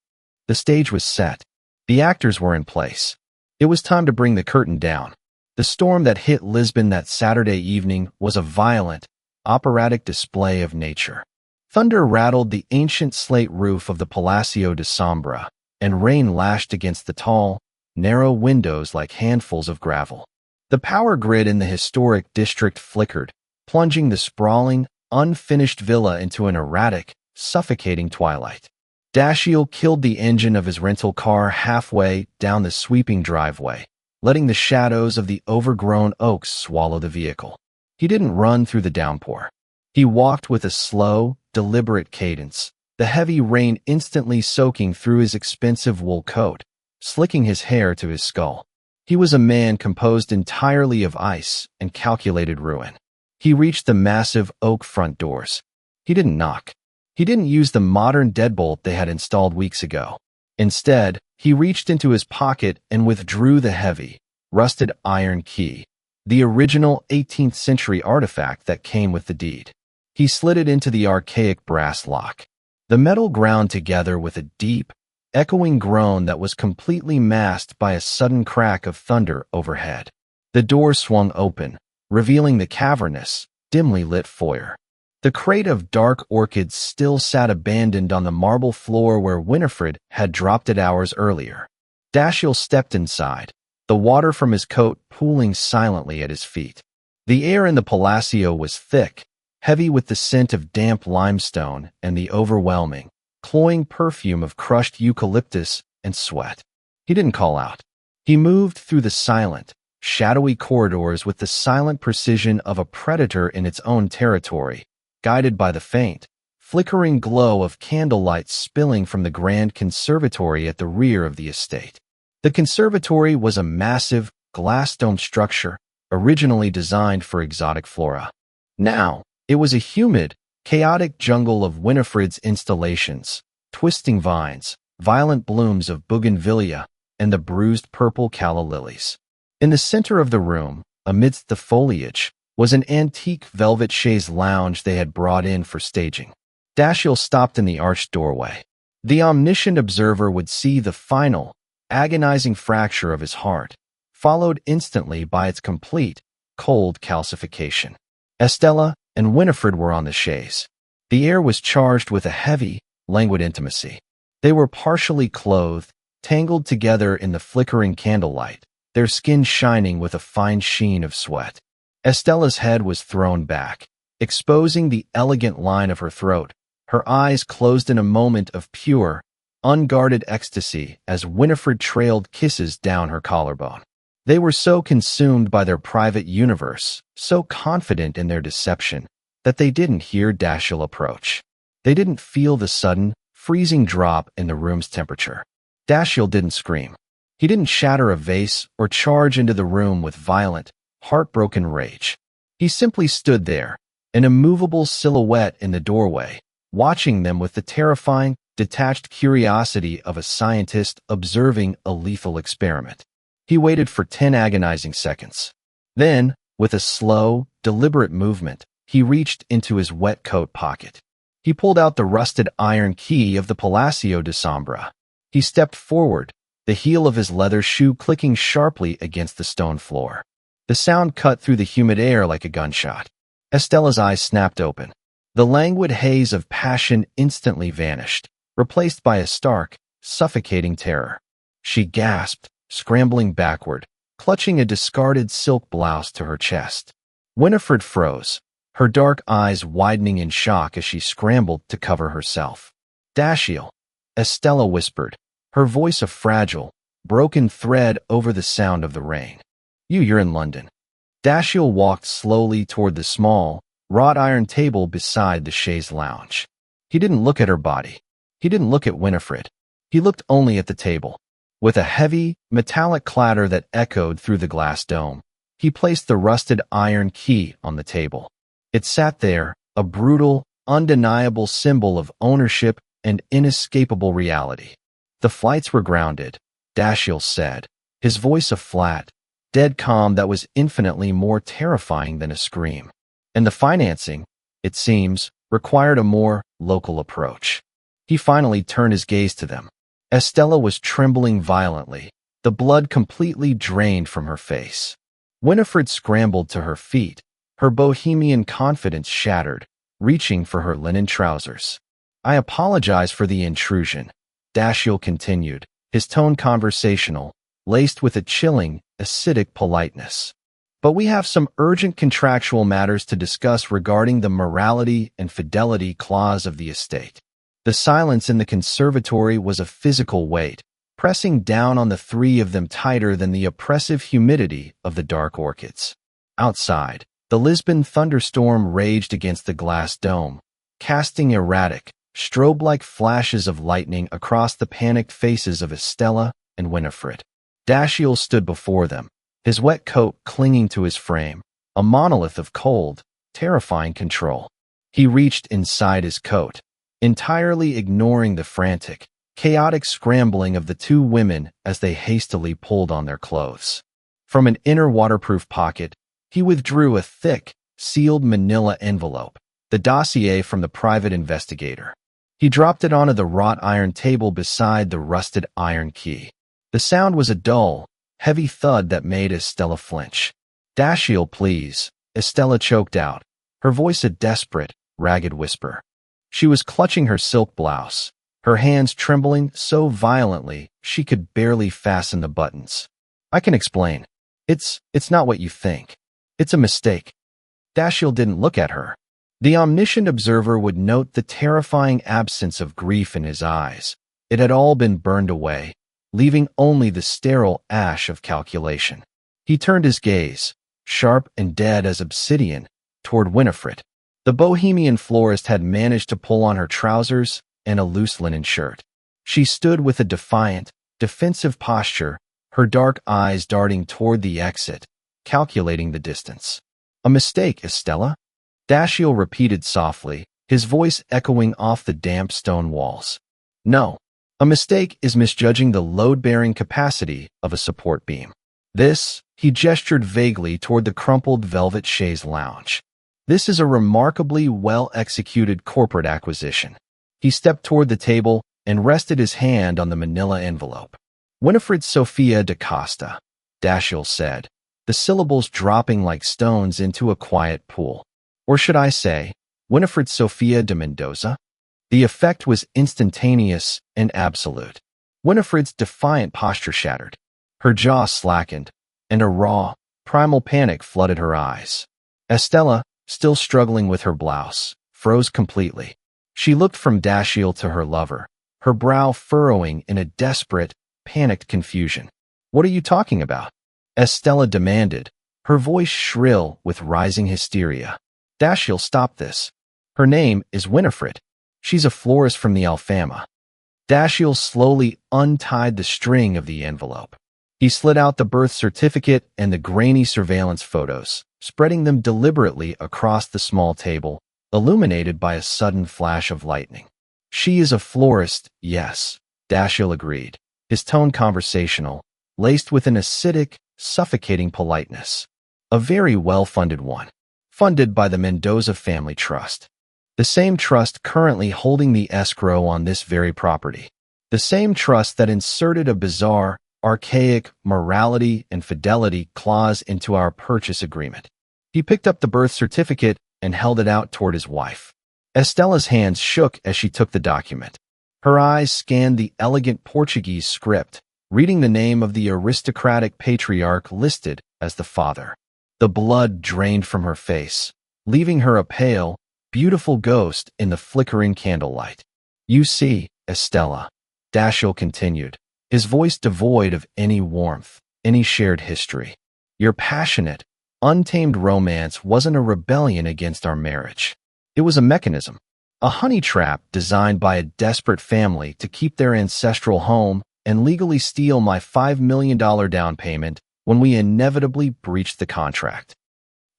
The stage was set. The actors were in place. It was time to bring the curtain down. The storm that hit Lisbon that Saturday evening was a violent, operatic display of nature. Thunder rattled the ancient slate roof of the Palacio de Sombra, and rain lashed against the tall, narrow windows like handfuls of gravel. The power grid in the historic district flickered, plunging the sprawling, unfinished villa into an erratic, suffocating twilight. Dashiell killed the engine of his rental car halfway down the sweeping driveway, letting the shadows of the overgrown oaks swallow the vehicle. He didn't run through the downpour. He walked with a slow, deliberate cadence, the heavy rain instantly soaking through his expensive wool coat, slicking his hair to his skull. He was a man composed entirely of ice and calculated ruin. He reached the massive oak front doors. He didn't knock. He didn't use the modern deadbolt they had installed weeks ago. Instead, he reached into his pocket and withdrew the heavy, rusted iron key, the original 18th century artifact that came with the deed. He slid it into the archaic brass lock. The metal ground together with a deep, echoing groan that was completely masked by a sudden crack of thunder overhead. The door swung open, revealing the cavernous, dimly lit foyer. The crate of dark orchids still sat abandoned on the marble floor where Winifred had dropped it hours earlier. Dashiell stepped inside, the water from his coat pooling silently at his feet. The air in the Palacio was thick, heavy with the scent of damp limestone and the overwhelming, cloying perfume of crushed eucalyptus and sweat. He didn't call out. He moved through the silent, shadowy corridors with the silent precision of a predator in its own territory, guided by the faint, flickering glow of candlelight spilling from the grand conservatory at the rear of the estate. The conservatory was a massive, glass-domed structure, originally designed for exotic flora. Now, it was a humid, chaotic jungle of Winifred's installations, twisting vines, violent blooms of bougainvillea, and the bruised purple calla lilies. In the center of the room, amidst the foliage, was an antique velvet chaise lounge they had brought in for staging. Dashiell stopped in the arched doorway. The omniscient observer would see the final, agonizing fracture of his heart, followed instantly by its complete, cold calcification. Estella and Winifred were on the chaise. The air was charged with a heavy, languid intimacy. They were partially clothed, tangled together in the flickering candlelight, their skin shining with a fine sheen of sweat. Estella's head was thrown back, exposing the elegant line of her throat, her eyes closed in a moment of pure, unguarded ecstasy as Winifred trailed kisses down her collarbone. They were so consumed by their private universe, so confident in their deception, that they didn't hear Dashiell approach. They didn't feel the sudden, freezing drop in the room's temperature. Dashiell didn't scream. He didn't shatter a vase or charge into the room with violent, heartbroken rage. He simply stood there, an immovable silhouette in the doorway, watching them with the terrifying, detached curiosity of a scientist observing a lethal experiment. He waited for 10 agonizing seconds. Then, with a slow, deliberate movement, he reached into his wet coat pocket. He pulled out the rusted iron key of the Palacio de Sombra. He stepped forward, the heel of his leather shoe clicking sharply against the stone floor. The sound cut through the humid air like a gunshot. Estella's eyes snapped open. The languid haze of passion instantly vanished, replaced by a stark, suffocating terror. She gasped, scrambling backward, clutching a discarded silk blouse to her chest. Winifred froze, her dark eyes widening in shock as she scrambled to cover herself. Dashiell, Estella whispered, her voice a fragile, broken thread over the sound of the rain. You're in London. Dashiell walked slowly toward the small, wrought iron table beside the chaise lounge. He didn't look at her body. He didn't look at Winifred. He looked only at the table. With a heavy, metallic clatter that echoed through the glass dome, he placed the rusted iron key on the table. It sat there, a brutal, undeniable symbol of ownership and inescapable reality. The flights were grounded, Dashiell said, his voice a flat, dead calm that was infinitely more terrifying than a scream. And the financing, it seems, required a more local approach. He finally turned his gaze to them. Estella was trembling violently, the blood completely drained from her face. Winifred scrambled to her feet, her bohemian confidence shattered, reaching for her linen trousers. "I apologize for the intrusion," Dashiell continued, his tone conversational, laced with a chilling, acidic politeness. "But we have some urgent contractual matters to discuss regarding the morality and fidelity clause of the estate." The silence in the conservatory was a physical weight, pressing down on the three of them tighter than the oppressive humidity of the dark orchids. Outside, the Lisbon thunderstorm raged against the glass dome, casting erratic, strobe-like flashes of lightning across the panicked faces of Estella and Winifred. Dashiell stood before them, his wet coat clinging to his frame, a monolith of cold, terrifying control. He reached inside his coat, entirely ignoring the frantic, chaotic scrambling of the two women as they hastily pulled on their clothes. From an inner waterproof pocket, he withdrew a thick, sealed manila envelope, the dossier from the private investigator. He dropped it onto the wrought iron table beside the rusted iron key. The sound was a dull, heavy thud that made Estella flinch. "Dashiell, please," Estella choked out, her voice a desperate, ragged whisper. She was clutching her silk blouse, her hands trembling so violently she could barely fasten the buttons. "I can explain. It's not what you think. It's a mistake." Dashiell didn't look at her. The omniscient observer would note the terrifying absence of grief in his eyes. It had all been burned away, leaving only the sterile ash of calculation. He turned his gaze, sharp and dead as obsidian, toward Winifred. The bohemian florist had managed to pull on her trousers and a loose linen shirt. She stood with a defiant, defensive posture, her dark eyes darting toward the exit, calculating the distance. "A mistake, Estella?" Dashiell repeated softly, his voice echoing off the damp stone walls. "No. A mistake is misjudging the load-bearing capacity of a support beam. This," he gestured vaguely toward the crumpled velvet chaise lounge. "This is a remarkably well-executed corporate acquisition." He stepped toward the table and rested his hand on the manila envelope. "Winifred Sophia da Costa," Dashiell said, the syllables dropping like stones into a quiet pool. "Or should I say, Winifred Sophia de Mendoza?" The effect was instantaneous and absolute. Winifred's defiant posture shattered. Her jaw slackened, and a raw, primal panic flooded her eyes. Estella, still struggling with her blouse, froze completely. She looked from Dashiell to her lover, her brow furrowing in a desperate, panicked confusion. "What are you talking about?" Estella demanded, her voice shrill with rising hysteria. "Dashiell, stop this. Her name is Winifred. She's a florist from the Alfama." Dashiell slowly untied the string of the envelope. He slid out the birth certificate and the grainy surveillance photos, spreading them deliberately across the small table, illuminated by a sudden flash of lightning. "She is a florist, yes," Dashiell agreed, his tone conversational, laced with an acidic, suffocating politeness. "A very well-funded one, funded by the Mendoza Family Trust. The same trust currently holding the escrow on this very property. The same trust that inserted a bizarre, archaic morality and fidelity clause into our purchase agreement." He picked up the birth certificate and held it out toward his wife. Estella's hands shook as she took the document. Her eyes scanned the elegant Portuguese script, reading the name of the aristocratic patriarch listed as the father. The blood drained from her face, leaving her a pale, beautiful ghost in the flickering candlelight. "You see, Estella," Dashiell continued, his voice devoid of any warmth, any shared history. "Your passionate, untamed romance wasn't a rebellion against our marriage. It was a mechanism, a honey trap designed by a desperate family to keep their ancestral home and legally steal my $5 million down payment when we inevitably breached the contract."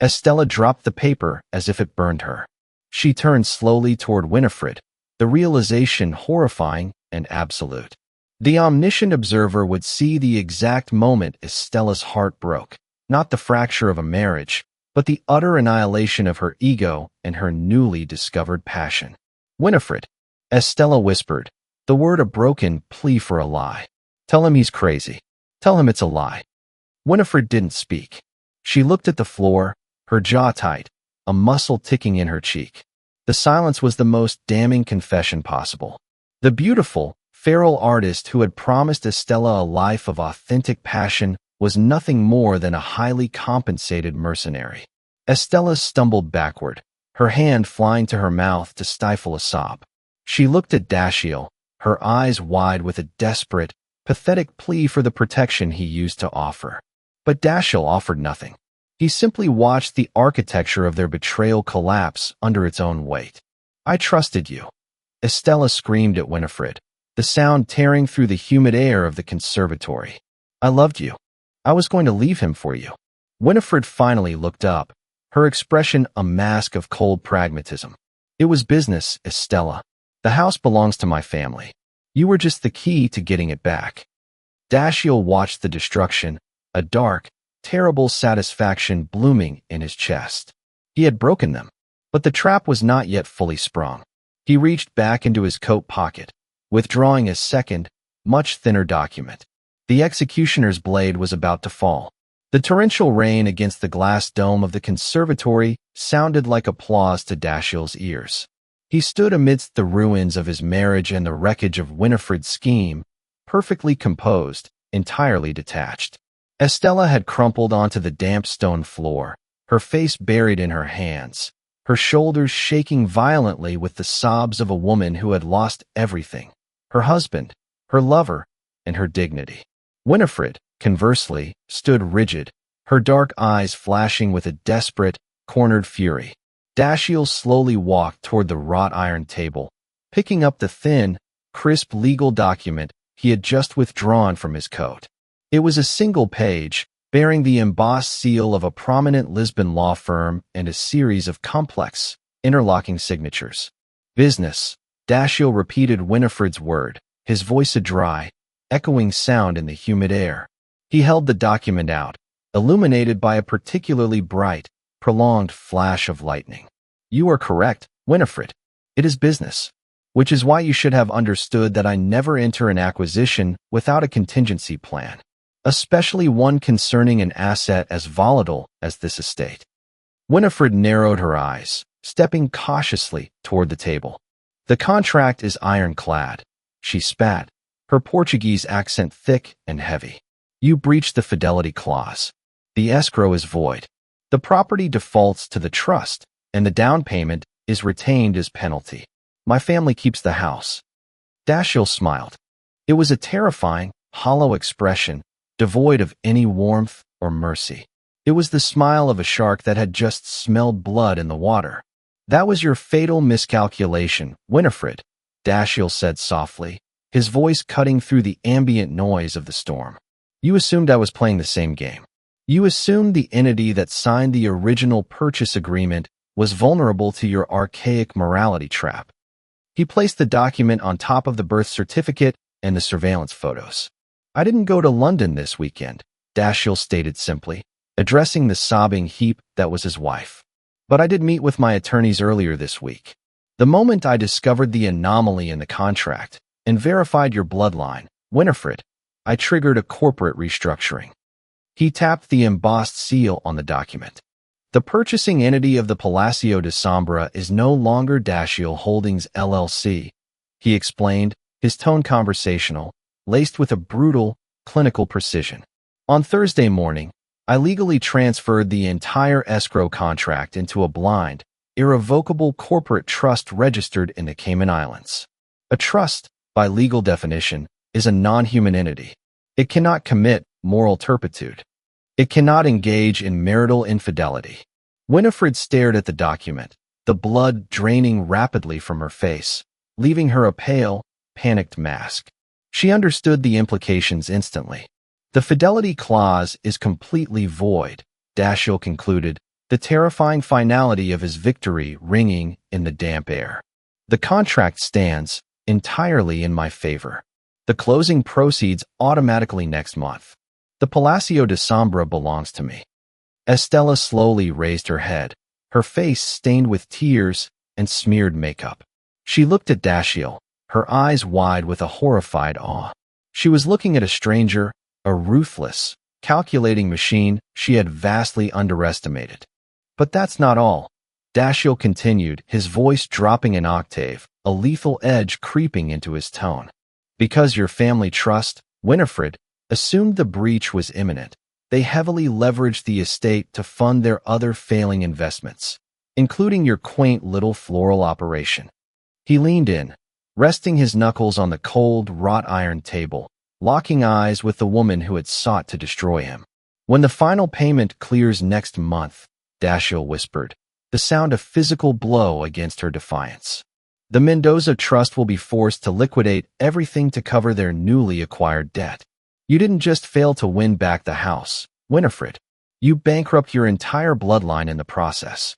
Estella dropped the paper as if it burned her. She turned slowly toward Winifred, the realization horrifying and absolute. The omniscient observer would see the exact moment Estella's heart broke, not the fracture of a marriage, but the utter annihilation of her ego and her newly discovered passion. Winifred, Estella whispered, the word a broken plea for a lie. Tell him he's crazy. Tell him it's a lie. Winifred didn't speak. She looked at the floor, her jaw tight, a muscle ticking in her cheek. The silence was the most damning confession possible. The beautiful, feral artist who had promised Estella a life of authentic passion was nothing more than a highly compensated mercenary. Estella stumbled backward, her hand flying to her mouth to stifle a sob. She looked at Dashiell, her eyes wide with a desperate, pathetic plea for the protection he used to offer. But Dashiell offered nothing. He simply watched the architecture of their betrayal collapse under its own weight. I trusted you. Estella screamed at Winifred, the sound tearing through the humid air of the conservatory. I loved you. I was going to leave him for you. Winifred finally looked up, her expression a mask of cold pragmatism. It was business, Estella. The house belongs to my family. You were just the key to getting it back. Dashiell watched the destruction, a dark, terrible satisfaction blooming in his chest. He had broken them, but the trap was not yet fully sprung. He reached back into his coat pocket, withdrawing a second, much thinner document. The executioner's blade was about to fall. The torrential rain against the glass dome of the conservatory sounded like applause to Dashiell's ears. He stood amidst the ruins of his marriage and the wreckage of Winifred's scheme, perfectly composed, entirely detached. Estella had crumpled onto the damp stone floor, her face buried in her hands, her shoulders shaking violently with the sobs of a woman who had lost everything: her husband, her lover, and her dignity. Winifred, conversely, stood rigid, her dark eyes flashing with a desperate, cornered fury. Dashiell slowly walked toward the wrought iron table, picking up the thin, crisp legal document he had just withdrawn from his coat. It was a single page, bearing the embossed seal of a prominent Lisbon law firm and a series of complex, interlocking signatures. Business, Dashiell repeated Winifred's word, his voice a dry, echoing sound in the humid air. He held the document out, illuminated by a particularly bright, prolonged flash of lightning. You are correct, Winifred. It is business. Which is why you should have understood that I never enter an acquisition without a contingency plan, especially one concerning an asset as volatile as this estate. Winifred narrowed her eyes, stepping cautiously toward the table. The contract is ironclad, she spat, her Portuguese accent thick and heavy. You breached the fidelity clause. The escrow is void. The property defaults to the trust, and the down payment is retained as penalty. My family keeps the house. Dashiell smiled. It was a terrifying, hollow expression, devoid of any warmth or mercy. It was the smile of a shark that had just smelled blood in the water. That was your fatal miscalculation, Winifred, Dashiell said softly, his voice cutting through the ambient noise of the storm. You assumed I was playing the same game. You assumed the entity that signed the original purchase agreement was vulnerable to your archaic morality trap. He placed the document on top of the birth certificate and the surveillance photos. I didn't go to London this weekend, Dashiell stated simply, addressing the sobbing heap that was his wife. But I did meet with my attorneys earlier this week. The moment I discovered the anomaly in the contract and verified your bloodline, Winifred, I triggered a corporate restructuring. He tapped the embossed seal on the document. The purchasing entity of the Palacio de Sombra is no longer Dashiell Holdings LLC, he explained, his tone conversational, laced with a brutal, clinical precision. On Thursday morning, I legally transferred the entire escrow contract into a blind, irrevocable corporate trust registered in the Cayman Islands. A trust, by legal definition, is a non-human entity. It cannot commit moral turpitude. It cannot engage in marital infidelity. Winifred stared at the document, the blood draining rapidly from her face, leaving her a pale, panicked mask. She understood the implications instantly. The fidelity clause is completely void, Dashiell concluded, the terrifying finality of his victory ringing in the damp air. The contract stands entirely in my favor. The closing proceeds automatically next month. The Palacio de Sombra belongs to me. Estella slowly raised her head, her face stained with tears and smeared makeup. She looked at Dashiell, her eyes wide with a horrified awe. She was looking at a stranger, a ruthless, calculating machine she had vastly underestimated. But that's not all. Dashiell continued, his voice dropping an octave, a lethal edge creeping into his tone. Because your family trust, Winifred, assumed the breach was imminent, they heavily leveraged the estate to fund their other failing investments, including your quaint little floral operation. He leaned in, resting his knuckles on the cold, wrought iron table, locking eyes with the woman who had sought to destroy him. When the final payment clears next month, Dashiell whispered, the sound of physical blow against her defiance. The Mendoza Trust will be forced to liquidate everything to cover their newly acquired debt. You didn't just fail to win back the house, Winifred. You bankrupt your entire bloodline in the process.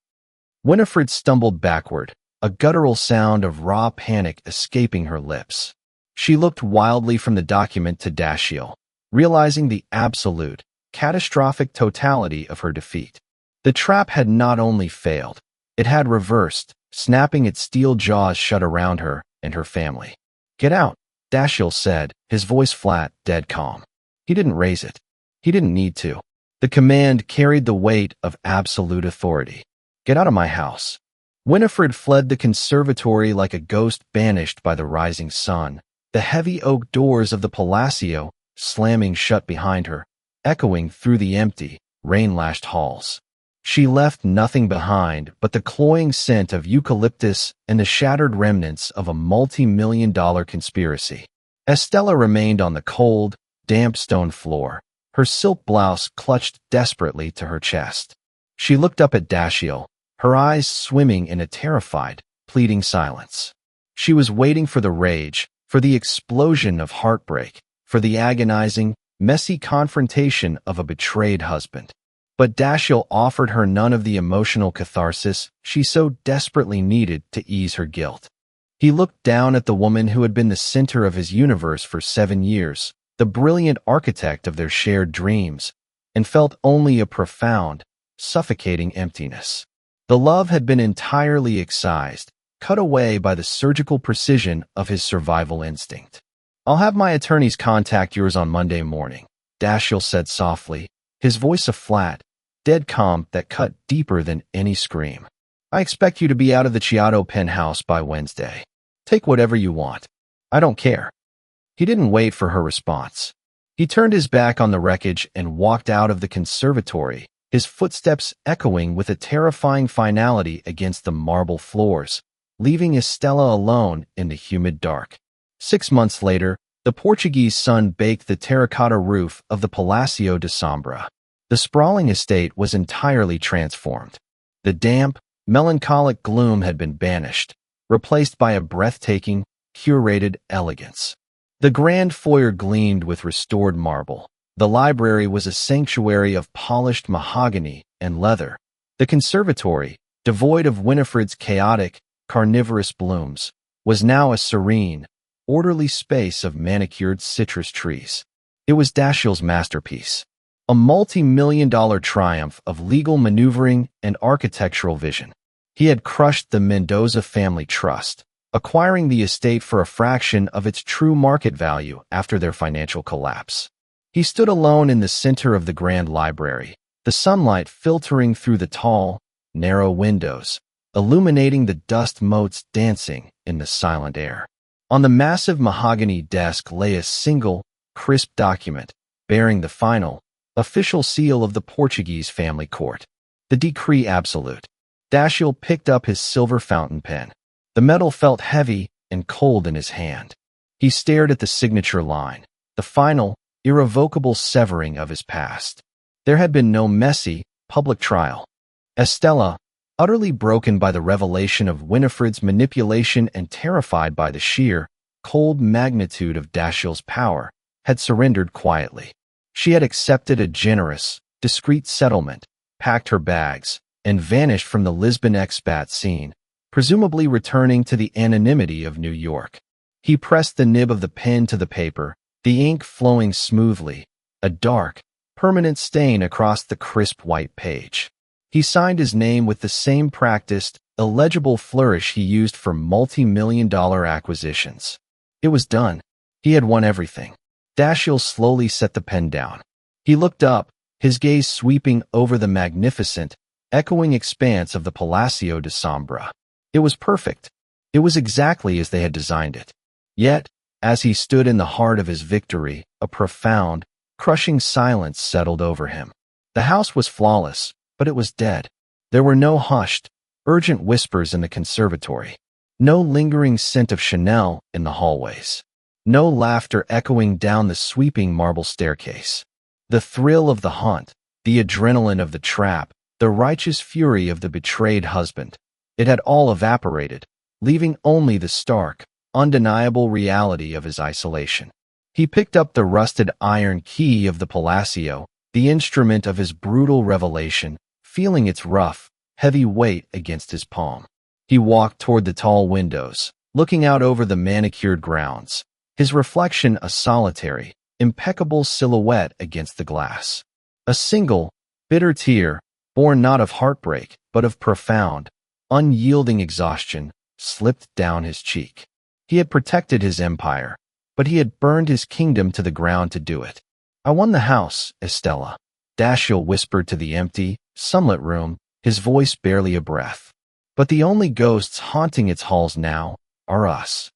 Winifred stumbled backward, a guttural sound of raw panic escaping her lips. She looked wildly from the document to Dashiell, realizing the absolute, catastrophic totality of her defeat. The trap had not only failed, it had reversed, snapping its steel jaws shut around her and her family. Get out, Dashiell said, his voice flat, dead calm. He didn't raise it. He didn't need to. The command carried the weight of absolute authority. Get out of my house. Winifred fled the conservatory like a ghost banished by the rising sun, the heavy oak doors of the Palacio slamming shut behind her, echoing through the empty, rain-lashed halls. She left nothing behind but the cloying scent of eucalyptus and the shattered remnants of a multi-million-dollar conspiracy. Estella remained on the cold, damp stone floor, her silk blouse clutched desperately to her chest. She looked up at Dashiell, her eyes swimming in a terrified, pleading silence. She was waiting for the rage, for the explosion of heartbreak, for the agonizing, messy confrontation of a betrayed husband. But Dashiell offered her none of the emotional catharsis she so desperately needed to ease her guilt. He looked down at the woman who had been the center of his universe for 7 years, the brilliant architect of their shared dreams, and felt only a profound, suffocating emptiness. The love had been entirely excised, cut away by the surgical precision of his survival instinct. I'll have my attorneys contact yours on Monday morning, Dashiell said softly, his voice a flat, dead calm that cut deeper than any scream. I expect you to be out of the Chiato penthouse by Wednesday. Take whatever you want. I don't care. He didn't wait for her response. He turned his back on the wreckage and walked out of the conservatory, his footsteps echoing with a terrifying finality against the marble floors, leaving Estella alone in the humid dark. 6 months later, the Portuguese sun baked the terracotta roof of the Palacio de Sombra. The sprawling estate was entirely transformed. The damp, melancholic gloom had been banished, replaced by a breathtaking, curated elegance. The grand foyer gleamed with restored marble. The library was a sanctuary of polished mahogany and leather. The conservatory, devoid of Winifred's chaotic, carnivorous blooms, was now a serene, orderly space of manicured citrus trees. It was Dashiell's masterpiece, a multi-million-dollar triumph of legal maneuvering and architectural vision. He had crushed the Mendoza family trust, acquiring the estate for a fraction of its true market value after their financial collapse. He stood alone in the center of the grand library, the sunlight filtering through the tall, narrow windows, illuminating the dust motes dancing in the silent air. On the massive mahogany desk lay a single, crisp document bearing the final, official seal of the Portuguese family court, the decree absolute. Dashiell picked up his silver fountain pen. The metal felt heavy and cold in his hand. He stared at the signature line, the final, irrevocable severing of his past. There had been no messy, public trial. Estella, utterly broken by the revelation of Winifred's manipulation and terrified by the sheer, cold magnitude of Dashiell's power, had surrendered quietly. She had accepted a generous, discreet settlement, packed her bags, and vanished from the Lisbon expat scene, presumably returning to the anonymity of New York. He pressed the nib of the pen to the paper, the ink flowing smoothly, a dark, permanent stain across the crisp white page. He signed his name with the same practiced, illegible flourish he used for multi-million-dollar acquisitions. It was done. He had won everything. Dashiell slowly set the pen down. He looked up, his gaze sweeping over the magnificent, echoing expanse of the Palacio de Sombra. It was perfect. It was exactly as they had designed it. Yet, as he stood in the heart of his victory, a profound, crushing silence settled over him. The house was flawless, but it was dead. There were no hushed, urgent whispers in the conservatory. No lingering scent of Chanel in the hallways. No laughter echoing down the sweeping marble staircase. The thrill of the hunt, the adrenaline of the trap, the righteous fury of the betrayed husband. It had all evaporated, leaving only the stark, undeniable reality of his isolation. He picked up the rusted iron key of the Palacio, the instrument of his brutal revelation, feeling its rough, heavy weight against his palm. He walked toward the tall windows, looking out over the manicured grounds, his reflection a solitary, impeccable silhouette against the glass. A single, bitter tear, born not of heartbreak, but of profound, unyielding exhaustion, slipped down his cheek. He had protected his empire, but he had burned his kingdom to the ground to do it. "I won the house, Estella," Dashiell whispered to the empty, sunlit room, his voice barely a breath. "But the only ghosts haunting its halls now are us."